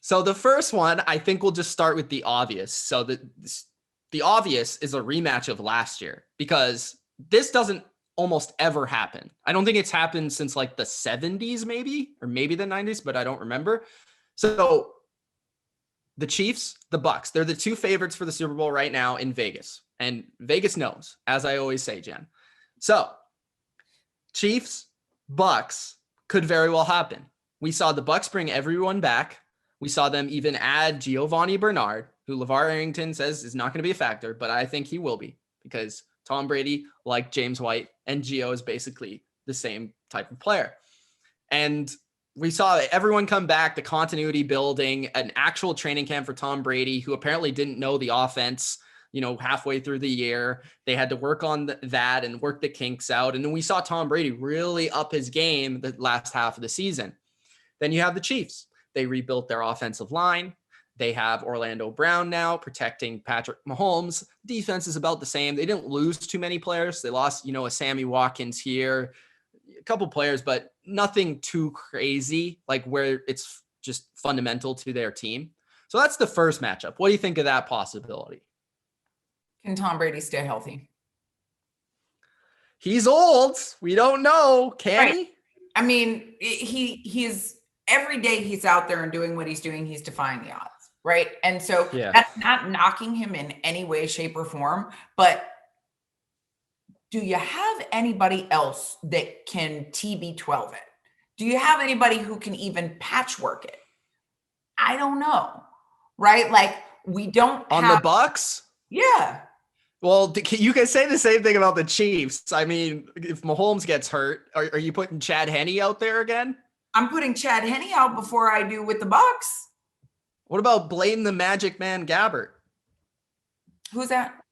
So the first one, I think we'll just start with the obvious. So the obvious is a rematch of last year, because this doesn't almost ever happen. I don't think it's happened since like the 70s, maybe, or maybe the 90s, but I don't remember. So the Chiefs, the Bucks, they're the two favorites for the Super Bowl right now in Vegas. And Vegas knows, as I always say, Jen. So Chiefs, Bucks could very well happen. We saw the Bucks bring everyone back. We saw them even add Giovanni Bernard, who LeVar Arrington says is not going to be a factor, but I think he will be, because Tom Brady, like James White, and Gio is basically the same type of player. And we saw everyone come back, the continuity building, an actual training camp for Tom Brady, who apparently didn't know the offense, halfway through the year. They had to work on that and work the kinks out. And then we saw Tom Brady really up his game the last half of the season. Then you have the Chiefs. They rebuilt their offensive line. They have Orlando Brown now protecting Patrick Mahomes. Defense is about the same. They didn't lose too many players. They lost, a Sammy Watkins here, a couple players, but nothing too crazy, like where it's just fundamental to their team. So that's the first matchup. What do you think of that possibility? Can Tom Brady stay healthy? He's old. We don't know. Can he? I mean, he's every day he's out there and doing what he's doing. He's defying the odds, right? And so that's not knocking him in any way, shape, or form. But do you have anybody else that can TB12 it? Do you have anybody who can even patchwork it? I don't know, right? Like we don't on the Bucks. Yeah. Well, you can say the same thing about the Chiefs. I mean, if Mahomes gets hurt, are you putting Chad Henne out there again? I'm putting Chad Henne out before I do with the Bucks. What about blame the Magic Man Gabbert? Who's that?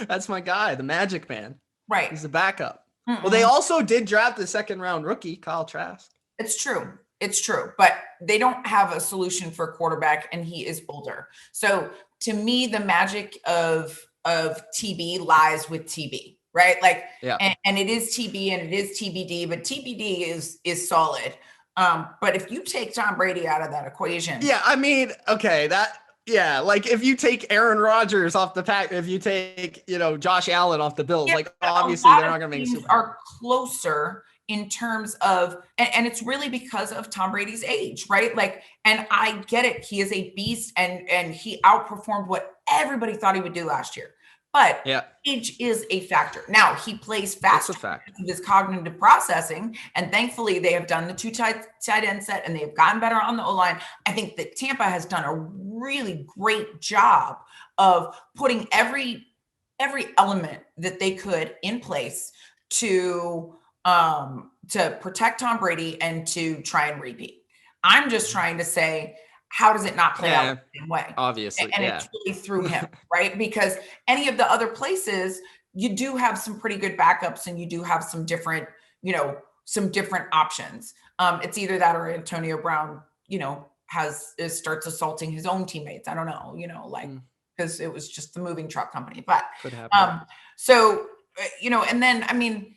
That's my guy, the Magic Man. Right. He's the backup. Well, they also did draft the second-round rookie, Kyle Trask. It's true. It's true. But they don't have a solution for quarterback, and he is older. So to me, the magic of TB lies with TB, right? Like, and it is TB and it is TBD, but TBD is solid. But if you take Tom Brady out of that equation. Yeah, I mean, okay, like if you take Aaron Rodgers off the pack, if you take, Josh Allen off the Bills, like obviously they're not going to make Super Bowl. Are closer in terms of, and it's really because of Tom Brady's age, right? Like, and I get it. He is a beast and he outperformed what everybody thought he would do last year. But age is a factor. Now he plays faster with his cognitive processing. And thankfully they have done the two tight end set and they have gotten better on the O-line. I think that Tampa has done a really great job of putting every element that they could in place to protect Tom Brady and to try and repeat. I'm just trying to say, how does it not play out the same way? Obviously. And it's really through him, right? Because any of the other places, you do have some pretty good backups and you do have some different, options. It's either that or Antonio Brown, starts assaulting his own teammates. I don't know, because it was just the moving truck company. But could happen. So, and then, I mean,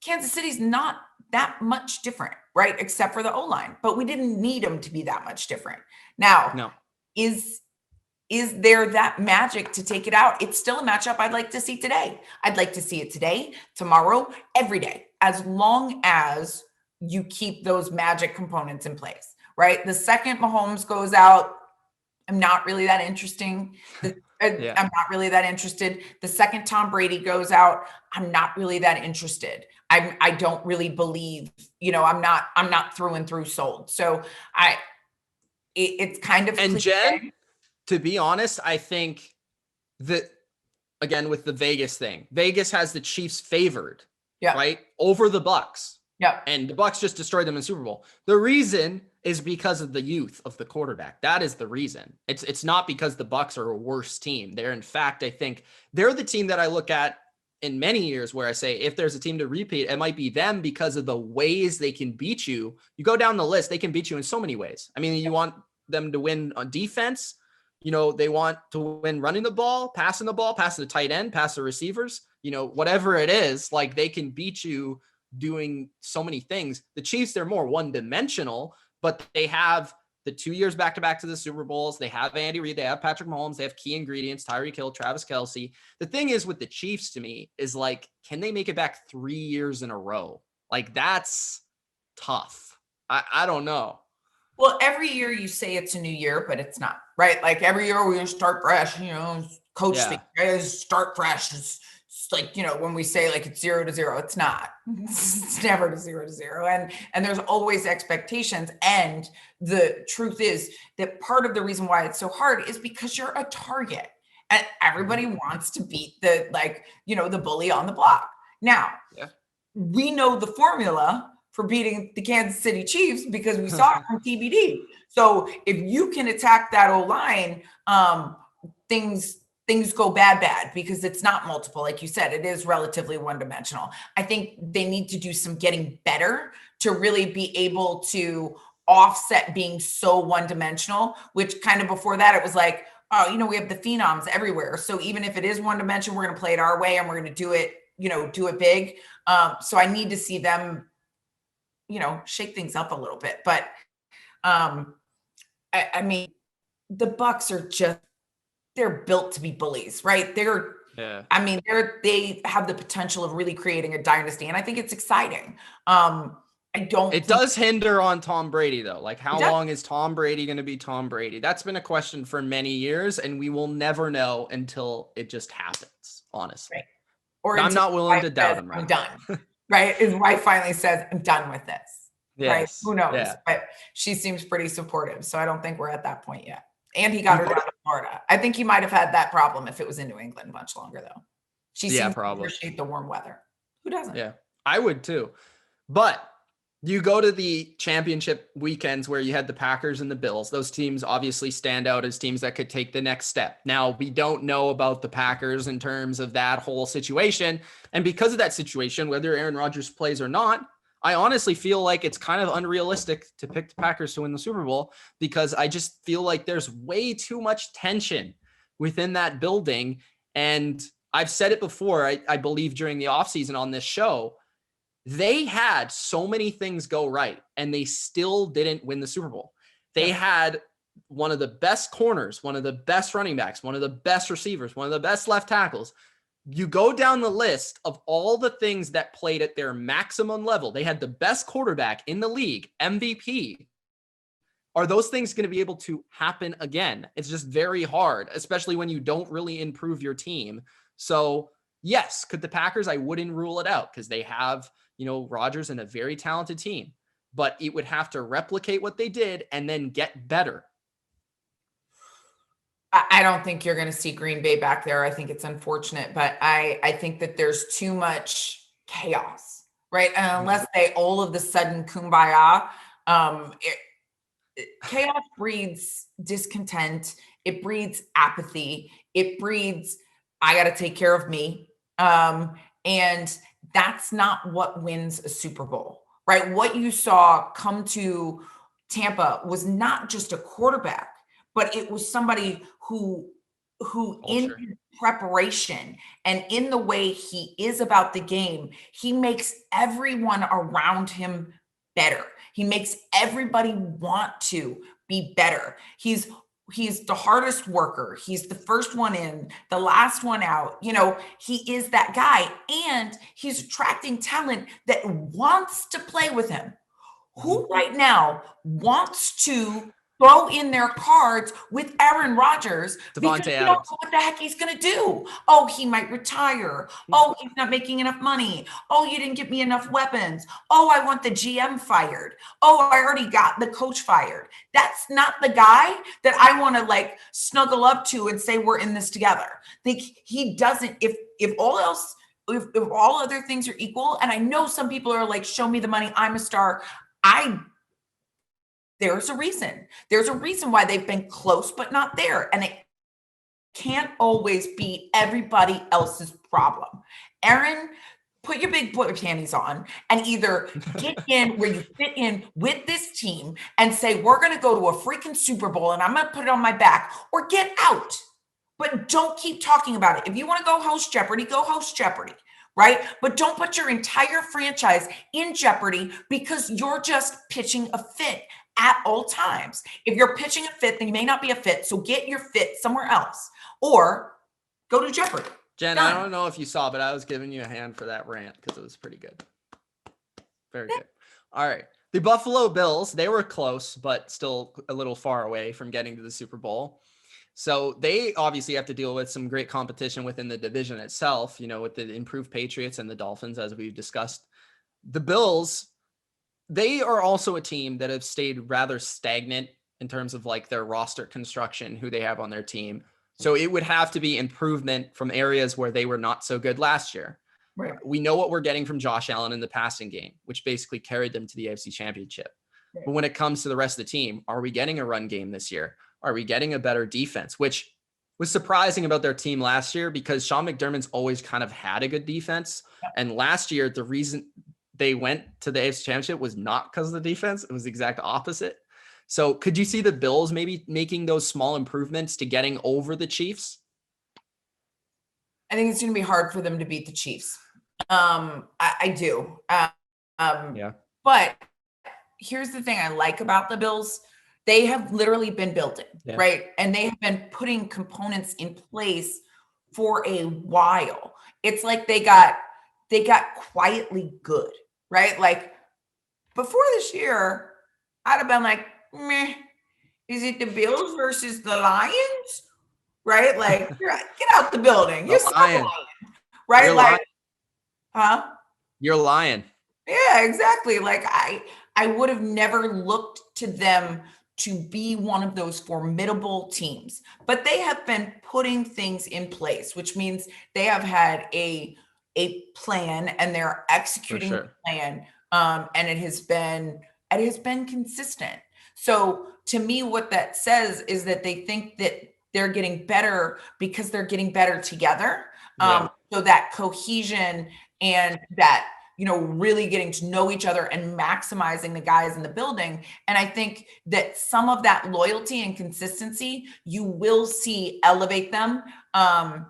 Kansas City's not that much different, right? Except for the O-line, but we didn't need them to be that much different. Now, is there that magic to take it out? It's still a matchup I'd like to see today. I'd like to see it today, tomorrow, every day, as long as you keep those magic components in place, right? The second Mahomes goes out, I'm not really that interesting. I'm not really that interested. The second Tom Brady goes out, I'm not really that interested. I don't really believe, I'm not through and through sold. So it's kind of. And Jen, to be honest, I think that again, with the Vegas thing, Vegas has the Chiefs favored, right? Over the Bucks. Yeah. And the Bucks just destroyed them in Super Bowl. The reason is because of the youth of the quarterback. That is the reason. It's not because the Bucks are a worse team. They're, in fact, I think they're the team that I look at in many years where I say, if there's a team to repeat, it might be them because of the ways they can beat you. You go down the list, they can beat you in so many ways. I mean, you want them to win on defense. They want to win running the ball, passing the tight end, pass the receivers, whatever it is, like they can beat you doing so many things. The Chiefs, they're more one-dimensional, but they have the 2 years back-to-back to the Super Bowls. They have Andy Reid. They have Patrick Mahomes. They have key ingredients, Tyreek Hill, Travis Kelce. The thing is with the Chiefs, to me, is like, can they make it back 3 years in a row? Like, that's tough. I don't know. Well, every year you say it's a new year, but it's not, right? Like every year we start fresh, coach speak, start fresh. It's like, when we say like it's 0 to 0, it's not. It's never to 0 to 0. And there's always expectations. And the truth is that part of the reason why it's so hard is because you're a target and everybody wants to beat the bully on the block. Now, we know the formula for beating the Kansas City Chiefs because we saw it from TBD. So if you can attack that O-line, things go bad because it's not multiple. Like you said, it is relatively one-dimensional. I think they need to do some getting better to really be able to offset being so one-dimensional, which kind of before that, it was like, oh, we have the phenoms everywhere. So even if it is one dimension, we're going to play it our way and we're going to do it, do it big. So I need to see them, shake things up a little bit. But I mean, the Bucks are they're built to be bullies, right? They have the potential of really creating a dynasty. And I think it's exciting. It does hinder on Tom Brady, though. Like, how long is Tom Brady going to be Tom Brady? That's been a question for many years, and we will never know until it just happens, honestly. Right. Or I'm not willing to doubt him. I'm done. Right? His wife finally says, I'm done with this. Yes. Right? Who knows? Yeah. But she seems pretty supportive. So I don't think we're at that point yet. And he got her down to Florida. I think he might have had that problem if it was in New England much longer, though. She seems to appreciate the warm weather. Who doesn't? Yeah, I would too. But you go to the championship weekends where you had the Packers and the Bills. Those teams obviously stand out as teams that could take the next step. Now, we don't know about the Packers in terms of that whole situation. And because of that situation, whether Aaron Rodgers plays or not, I honestly feel like it's kind of unrealistic to pick the Packers to win the Super Bowl because I just feel like there's way too much tension within that building. And I've said it before, I believe during the offseason on this show, they had so many things go right and they still didn't win the Super Bowl. They had one of the best corners, one of the best running backs, one of the best receivers, one of the best left tackles. You go down the list of all the things that played at their maximum level. They had the best quarterback in the league, MVP. Are those things going to be able to happen again? It's just very hard, especially when you don't really improve your team. So yes, could the Packers? I wouldn't rule it out because they have, Rodgers and a very talented team, but it would have to replicate what they did and then get better. I don't think you're going to see Green Bay back there. I think it's unfortunate, but I think that there's too much chaos, right? And unless they all of a sudden kumbaya, chaos breeds discontent. It breeds apathy. It breeds, I got to take care of me. And that's not what wins a Super Bowl, right? What you saw come to Tampa was not just a quarterback, but it was somebody who in preparation and in the way he is about the game, he makes everyone around him better. He makes everybody want to be better. He's the hardest worker. He's the first one in, the last one out. He is that guy, and he's attracting talent that wants to play with him. Who right now wants to throw in their cards with Aaron Rodgers because you don't know what the heck he's going to do? Oh, he might retire. Oh, he's not making enough money. Oh, you didn't give me enough weapons. Oh, I want the GM fired. Oh, I already got the coach fired. That's not the guy that I want to snuggle up to and say we're in this together. He doesn't. If all else, if all other things are equal, and I know some people are like, show me the money, I'm a star. There's a reason. There's a reason why they've been close, but not there. And it can't always be everybody else's problem. Aaron, put your big boy panties on and either get in where you fit in with this team and say, we're going to go to a freaking Super Bowl and I'm going to put it on my back, or get out. But don't keep talking about it. If you want to go host Jeopardy, go host Jeopardy. Right? But don't put your entire franchise in jeopardy because you're just pitching a fit at all times. If you're pitching a fit, then you may not be a fit. So get your fit somewhere else or go to Jeopardy. Jen, I don't know if you saw, but I was giving you a hand for that rant because it was pretty good. Very good. All right. The Buffalo Bills, they were close, but still a little far away from getting to the Super Bowl. So they obviously have to deal with some great competition within the division itself, with the improved Patriots and the Dolphins, as we've discussed. The Bills, they are also a team that have stayed rather stagnant in terms of their roster construction, who they have on their team. So it would have to be improvement from areas where they were not so good last year. Right. We know what we're getting from Josh Allen in the passing game, which basically carried them to the AFC Championship. Right. But when it comes to the rest of the team, are we getting a run game this year? Are we getting a better defense? Which was surprising about their team last year because Sean McDermott's always kind of had a good defense. And last year, the reason they went to the AFC Championship was not because of the defense. It was the exact opposite. So could you see the Bills maybe making those small improvements to getting over the Chiefs? I think it's going to be hard for them to beat the Chiefs. I do. Yeah. But here's the thing I like about the Bills. They have literally been building, right? And they have been putting components in place for a while. It's like they got quietly good, right? Like before this year, I'd have been like, meh, is it the Bills versus the Lions? Right? Like, get out the building. You're so lying, right? You're like, lying. Huh? You're lying. Yeah, exactly. Like I would have never looked to them to be one of those formidable teams, but they have been putting things in place, which means they have had a plan and they're executing the plan. And it has been consistent. So to me, what that says is that they think that they're getting better because they're getting better together. So that cohesion and that, really getting to know each other and maximizing the guys in the building. And I think that some of that loyalty and consistency, you will see elevate them. But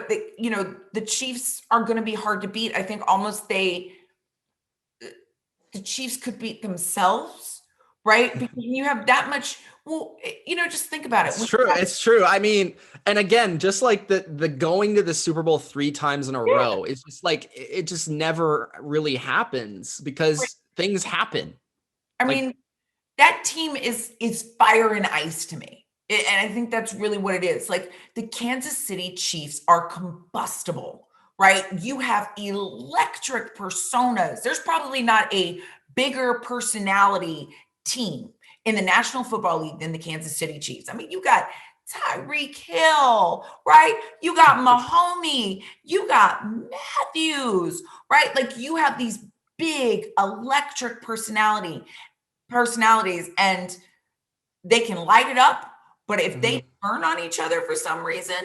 the Chiefs are going to be hard to beat. I think almost the Chiefs could beat themselves, right? Because you have that much. Well, just think about it. It's true. It's true. I mean, and again, just like the going to the Super Bowl 3 times in a row, it's just like, it just never really happens because things happen. I mean, that team is fire and ice to me. And I think that's really what it is. Like the Kansas City Chiefs are combustible, right? You have electric personas. There's probably not a bigger personality team in the National Football League than the Kansas City Chiefs. I mean, you got Tyreek Hill, right? You got Mahomes, you got Matthews, right? Like you have these big electric personalities, and they can light it up. But if they turn on each other for some reason,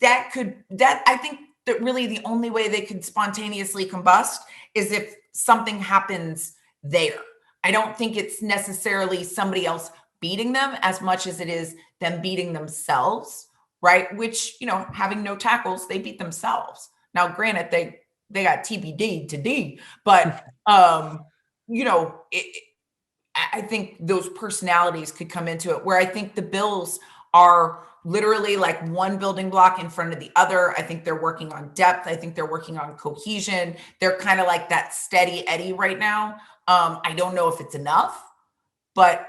I think that really the only way they could spontaneously combust is if something happens there. I don't think it's necessarily somebody else beating them as much as it is them beating themselves, right? Which, having no tackles, they beat themselves. Now, granted, they got TBD to D, but, I think those personalities could come into it, where I think the Bills are literally like one building block in front of the other. I think they're working on depth. I think they're working on cohesion. They're kind of like that steady Eddie right now. I don't know if it's enough, but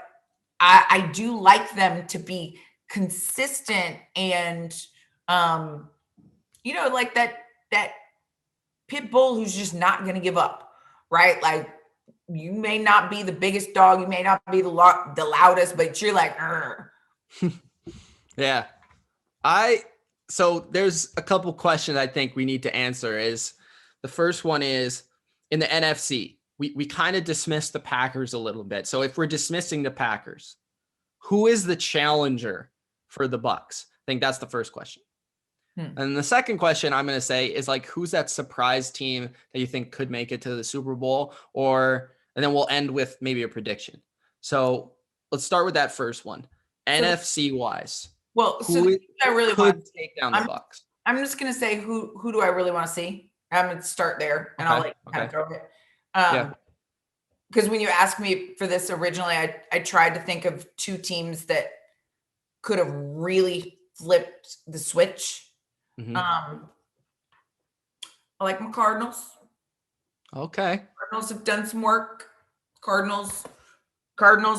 I do like them to be consistent and, like that pit bull who's just not going to give up, right? Like you may not be the biggest dog, you may not be the loudest, but you're like, yeah. So there's a couple questions I think we need to answer. Is the first one is in the NFC. We kind of dismissed the Packers a little bit. So if we're dismissing the Packers, who is the challenger for the Bucs? I think that's the first question. And the second question I'm going to say is like, who's that surprise team that you think could make it to the Super Bowl? And then we'll end with maybe a prediction. So let's start with that first one. NFC wise. Well, I really want to take down the Bucs. I'm just going to say who do I really want to see? I'm going to start there and I'll kind of throw it. Because when you asked me for this originally, I tried to think of two teams that could have really flipped the switch. I like my Cardinals. Okay. Cardinals have done some work. Cardinals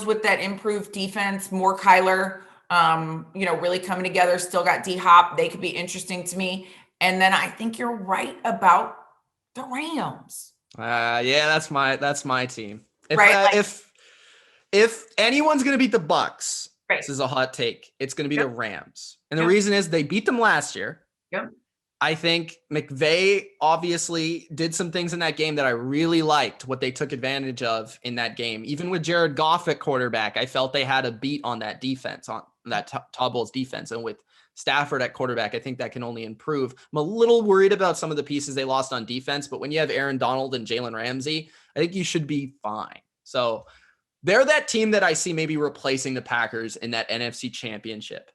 with that improved defense, more Kyler, really coming together. Still got D-Hop. They could be interesting to me. And then I think you're right about the Rams. That's my team. If anyone's gonna beat the Bucs, right. This is a hot take. It's gonna be the Rams, and the reason is they beat them last year. Yep. I think McVay obviously did some things in that game that I really liked, what they took advantage of in that game. Even with Jared Goff at quarterback, I felt they had a beat on that defense, on that Todd Bowles defense. And with Stafford at quarterback, I think that can only improve. I'm a little worried about some of the pieces they lost on defense, but when you have Aaron Donald and Jalen Ramsey, I think you should be fine. So they're that team that I see maybe replacing the Packers in that NFC Championship.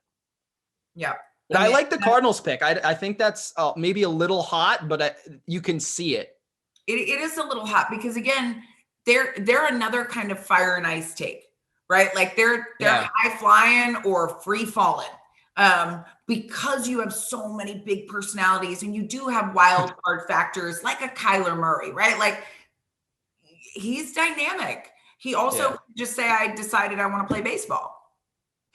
Yeah. But I like the Cardinals pick. I think that's maybe a little hot, but you can see it. It is a little hot because, again, they're another kind of fire and ice take, right? Like they're high flying or free falling, because you have so many big personalities and you do have wild card factors like a Kyler Murray, right? Like he's dynamic. He also just say, I decided I want to play baseball.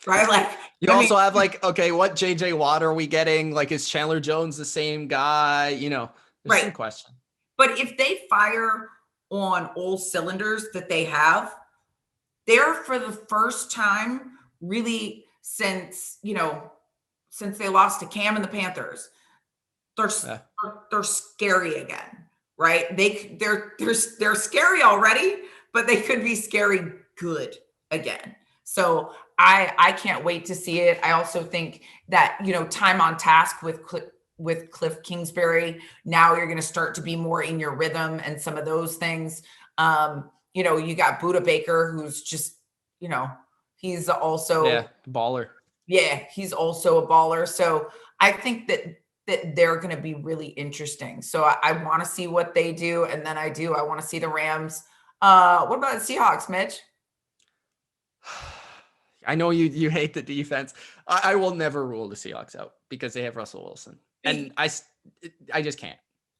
Right. Like you also have like, okay, what JJ Watt are we getting? Like, is Chandler Jones the same guy? You know, there's some question. But if they fire on all cylinders that they have, they're for the first time really since they lost to Cam and the Panthers, they're scary again. Right. They're scary already, but they could be scary good again. So I can't wait to see it. I also think that, time on task with Cliff Kingsbury, now you're going to start to be more in your rhythm and some of those things. You got Buda Baker, who's just, he's also baller. Yeah, he's also a baller. So I think that they're going to be really interesting. So I want to see what they do. And then I want to see the Rams. What about the Seahawks, Mitch? I know you hate the defense. I will never rule the Seahawks out because they have Russell Wilson, and I just can't.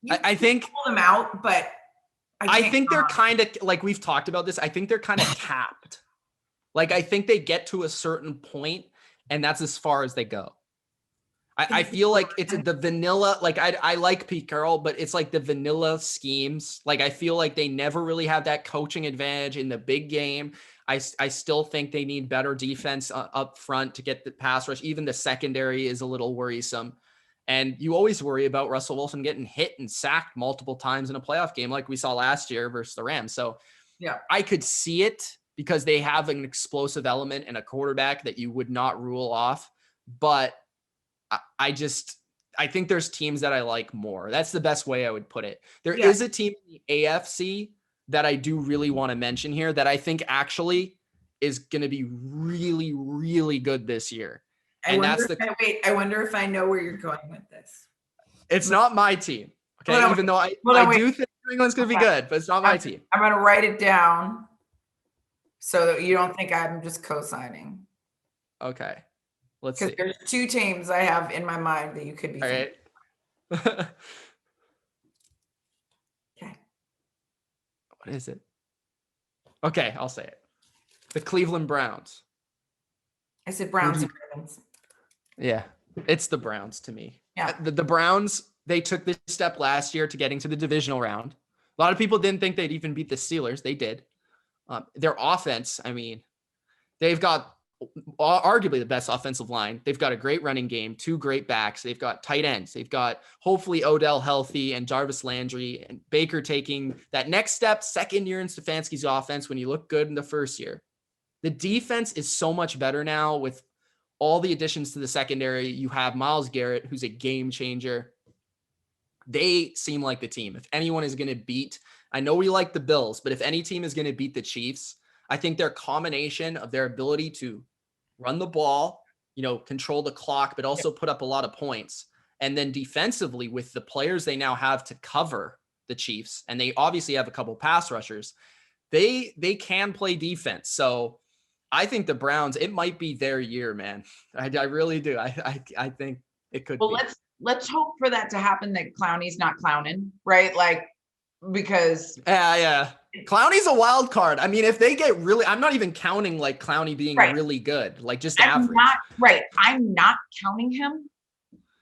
I think pull them out, but I think they're kind of like we've talked about this. I think they're kind of capped. Like I think they get to a certain point, and that's as far as they go. I feel like it's the vanilla. Like I like Pete Carroll, but it's like the vanilla schemes. Like I feel like they never really have that coaching advantage in the big game. I still think they need better defense up front to get the pass rush. Even the secondary is a little worrisome. And you always worry about Russell Wilson getting hit and sacked multiple times in a playoff game like we saw last year versus the Rams. So I could see it because they have an explosive element and a quarterback that you would not rule off. But I think there's teams that I like more. That's the best way I would put it. There is a team in the AFC that I do really want to mention here that I think actually is going to be really, really good this year. I wonder if I know where you're going with this. It's not my team. Okay. Even though I do think New England's going to be good, but it's not my team. I'm going to write it down so that you don't think I'm just co-signing. Okay. Let's see. Because there's two teams I have in my mind that you could be. All right. Okay. What is it? Okay, I'll say it. The Cleveland Browns. I said Browns and Ravens. Yeah, it's the Browns to me. Yeah. The Browns, they took this step last year to getting to the divisional round. A lot of people didn't think they'd even beat the Steelers. They did. Their offense, I mean, they've got arguably the best offensive line. They've got a great running game, two great backs. They've got tight ends. They've got hopefully Odell healthy and Jarvis Landry and Baker taking that next step, second year in Stefanski's offense when you look good in the first year. The defense is so much better now with all the additions to the secondary. You have Myles Garrett, who's a game changer. They seem like the team. If anyone is going to beat, I know we like the Bills, but if any team is going to beat the Chiefs, I think their combination of their ability to run the ball, control the clock, but also put up a lot of points. And then defensively with the players they now have to cover the Chiefs, and they obviously have a couple pass rushers, they can play defense. So I think the Browns, it might be their year, man. I really do. I think it could be. Let's hope for that to happen, that Clowney's not clowning, right? Like, because Clowney's a wild card. I mean, if they get really, I'm not even counting like Clowney being really good, like just average. I'm not counting him,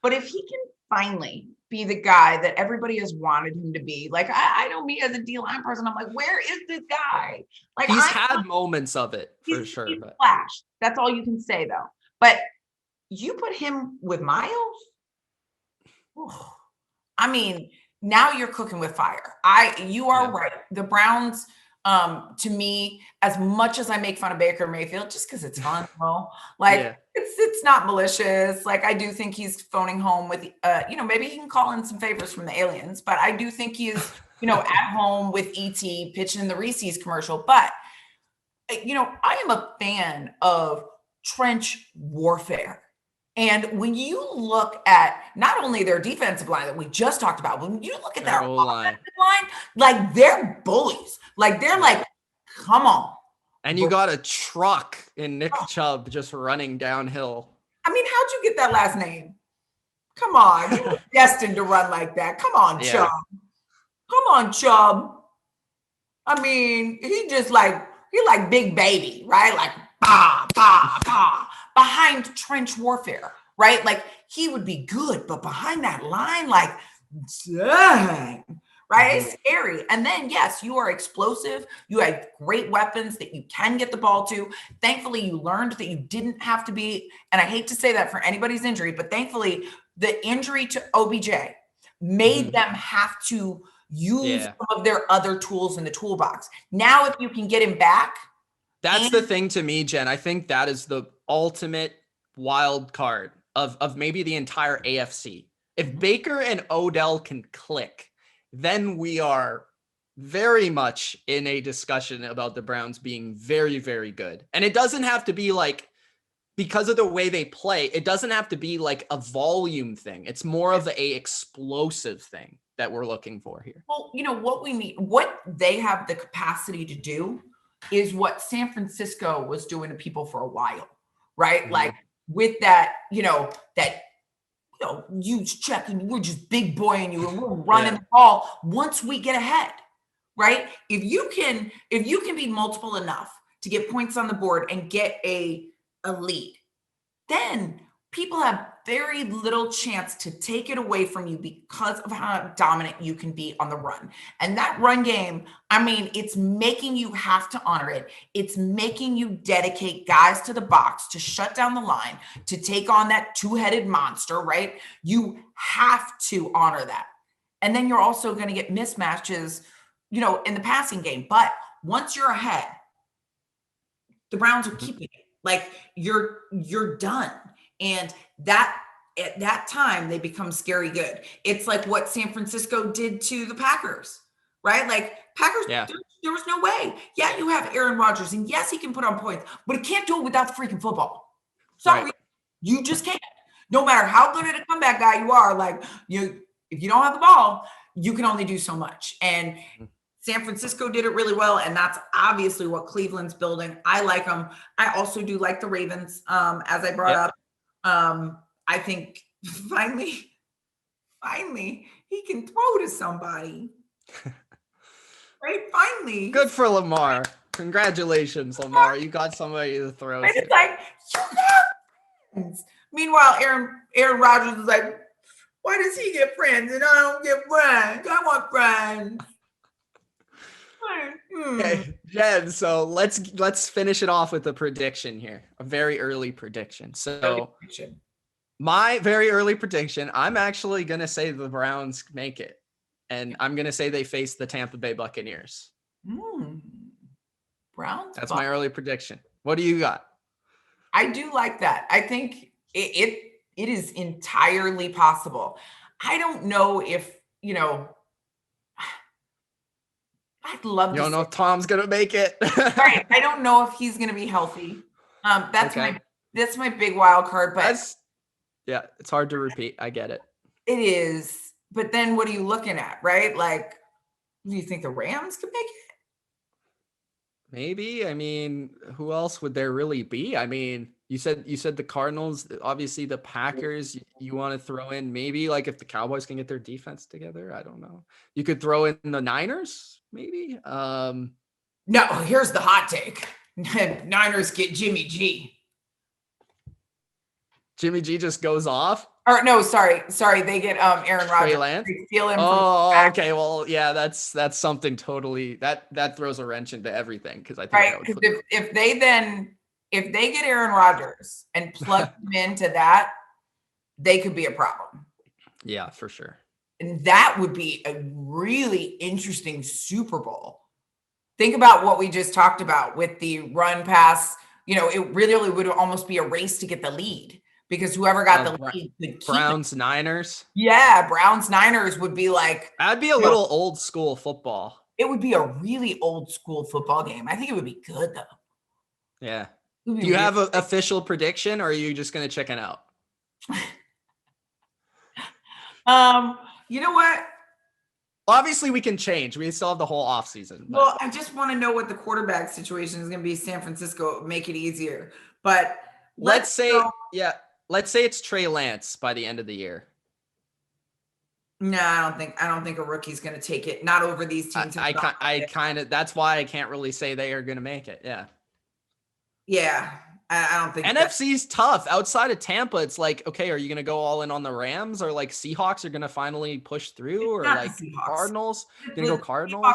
but if he can finally be the guy that everybody has wanted him to be, like I know me as a D-line person, I'm like, where is this guy? Like he's had moments of it for sure. He's flashed. That's all you can say though. But you put him with Miles. Oh. I mean, now you're cooking with fire. You are right. The Browns, to me, as much as I make fun of Baker Mayfield, just because it's fun, like it's not malicious. Like I do think he's phoning home with, maybe he can call in some favors from the aliens, but I do think he's, at home with ET pitching in the Reese's commercial. But I am a fan of trench warfare. And when you look at not only their defensive line that we just talked about, when you look at their offensive line, like they're bullies. Like they're like, come on. And you got a truck in Nick Chubb just running downhill. I mean, how'd you get that last name? Come on. You were destined to run like that. Come on, Chubb. Come on, Chubb. I mean, he like big baby, right? Like, bah, bah, bah. Behind trench warfare, right? Like he would be good, but behind that line, like, dang, right? It's scary. And then, yes, you are explosive. You have great weapons that you can get the ball to. Thankfully, you learned that you didn't have to be, and I hate to say that for anybody's injury, but thankfully, the injury to OBJ made them have to use some of their other tools in the toolbox. Now, if you can get him back. That's the thing to me, Jen. I think that is the ultimate wild card of maybe the entire AFC. If Baker and Odell can click, then we are very much in a discussion about the Browns being very, very good. And it doesn't have to be like, because of the way they play, it doesn't have to be like a volume thing. It's more of a explosive thing that we're looking for here. Well, what we need, what they have the capacity to do is what San Francisco was doing to people for a while, right? Mm-hmm. Like with that, huge check and we're just big boy and we're running the ball once we get ahead, right? If you can be multiple enough to get points on the board and get a lead, then people have very little chance to take it away from you because of how dominant you can be on the run. And that run game, I mean, it's making you have to honor it. It's making you dedicate guys to the box to shut down the line, to take on that two-headed monster, right? You have to honor that. And then you're also going to get mismatches, in the passing game. But once you're ahead, the Browns are keeping it. Like you're done. And that at that time they become scary good. It's like what San Francisco did to the Packers, right? Like Packers, there was no way. Yeah, you have Aaron Rodgers, and yes, he can put on points, but he can't do it without the freaking football. Sorry, you just can't. No matter how good at a comeback guy you are, like if you don't have the ball, you can only do so much. And San Francisco did it really well, and that's obviously what Cleveland's building. I like them. I also do like the Ravens, as I brought up. I think finally he can throw to somebody. Right? Finally. Good for Lamar. Congratulations, Lamar. You got somebody to throw to. It's like, you got friends. Meanwhile, Aaron Rodgers is like, why does he get friends and I don't get friends? I want friends. Okay, Jen, so let's finish it off with a prediction here. A very early prediction. So my very early prediction, I'm actually going to say the Browns make it. And I'm going to say they face the Tampa Bay Buccaneers. Browns? That's my early prediction. What do you got? I do like that. I think it is entirely possible. I don't know if, I'd love to. You don't know if Tom's going to make it. Right. I don't know if he's going to be healthy. That's my big wild card, but it's hard to repeat. I get it. It is. But then what are you looking at, right? Like, do you think the Rams could make it? Maybe. I mean, who else would there really be? I mean, you said the Cardinals, obviously the Packers, you want to throw in maybe like if the Cowboys can get their defense together. I don't know. You could throw in the Niners, maybe. No, here's the hot take. Niners get Jimmy G. Jimmy G just goes off? Or no, sorry. They get Aaron Rodgers. They steal him okay. Well, yeah, that's something totally that throws a wrench into everything because I think if they get Aaron Rodgers and plug him into that, they could be a problem. Yeah, for sure. And that would be a really interesting Super Bowl. Think about what we just talked about with the run pass. It really would almost be a race to get the lead because whoever got the lead could keep Browns, Niners. Yeah, Browns, Niners would be like. That'd be a little old school football. It would be a really old school football game. I think it would be good though. Yeah. Do you have an official prediction, or are you just going to chicken out? You know what? Obviously, we can change. We still have the whole offseason. Well, I just want to know what the quarterback situation is going to be. San Francisco, make it easier. But let's say it's Trey Lance by the end of the year. No, I don't think a rookie's going to take it. Not over these teams. That's why I can't really say they are going to make it. Yeah. Yeah. I don't think NFC's tough. Outside of Tampa, it's like, okay, are you going to go all in on the Rams, or like Seahawks are going to finally push through, or like Cardinals? Going to go Cardinals?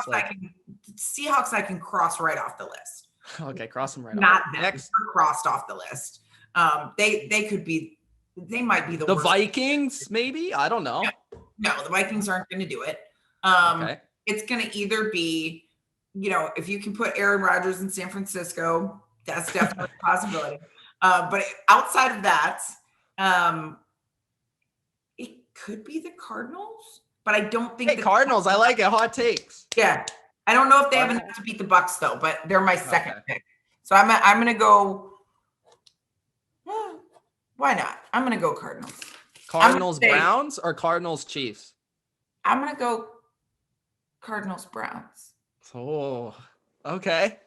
Seahawks I can cross right off the list. Okay, cross them right off. Not next crossed off the list. They might be the worst. Vikings, maybe? I don't know. No, the Vikings aren't going to do it. Okay. It's going to either be, if you can put Aaron Rodgers in San Francisco, that's definitely a possibility. But outside of that, it could be the Cardinals, but I don't think the Cardinals. I like it. Hot takes. Yeah. I don't know if they have enough to beat the Bucs though, but they're my second pick. So I'm going to go. Why not? I'm going to go Cardinals. Cardinals Browns or Cardinals Chiefs? I'm going to go Cardinals Browns. Oh, okay.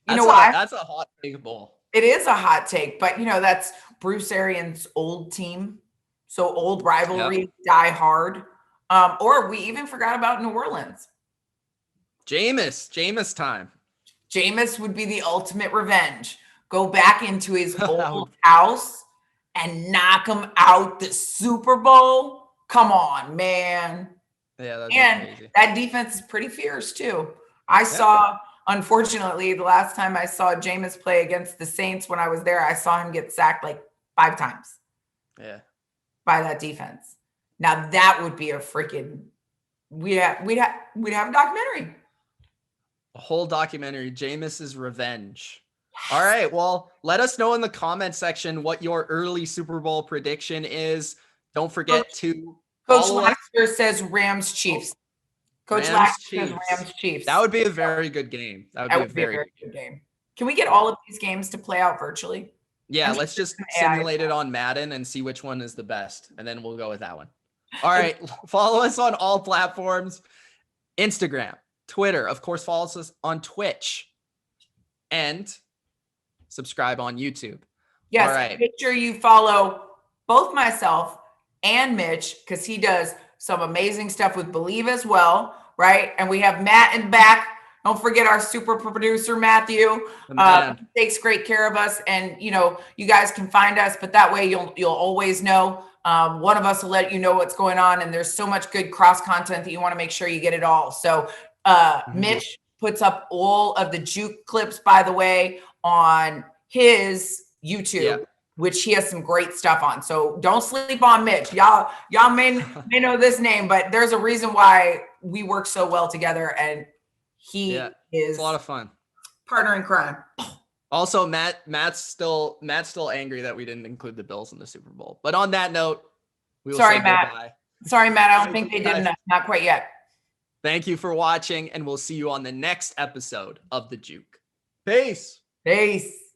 You know why? That's a hot take bowl. It is a hot take, but that's Bruce Arians' old team. So old rivalry, die hard. Or we even forgot about New Orleans. Jameis time. Jameis would be the ultimate revenge. Go back into his old house and knock him out the Super Bowl. Come on, man. Yeah, that's crazy. That defense is pretty fierce too. I saw, unfortunately, the last time I saw Jameis play against the Saints when I was there, I saw him get sacked like 5 times. Yeah. By that defense. Now that would be a freaking we'd have a documentary. A whole documentary, Jameis's Revenge. All right. Well, let us know in the comment section what your early Super Bowl prediction is. Don't forget to Coach Laxter says Rams Chiefs. Coach Laxter says Rams Chiefs. That would be a very good game. That would be a very good game. Can we get all of these games to play out virtually? Yeah, let's just simulate it on Madden and see which one is the best, and then we'll go with that one. All right. Follow us on all platforms. Instagram, Twitter. Of course, follow us on Twitch. And subscribe on YouTube. Yes. All right. Make sure you follow both myself and Mitch, because he does some amazing stuff with Believe as well, right? And we have Matt in back. Don't forget our super producer, Matthew. He takes great care of us. And, you guys can find us, but that way you'll always know. One of us will let you know what's going on. And there's so much good cross content that you want to make sure you get it all. So Mitch puts up all of the Juke clips, by the way, on his YouTube, which he has some great stuff on. So don't sleep on Mitch. Y'all may know this name, but there's a reason why we work so well together. And he is it's a lot of fun. Partner in crime. Also, Matt's still angry that we didn't include the Bills in the Super Bowl. But on that note, we will say goodbye. Sorry, Matt. I don't think they did enough. Not quite yet. Thank you for watching, and we'll see you on the next episode of the Juke. Peace. Peace.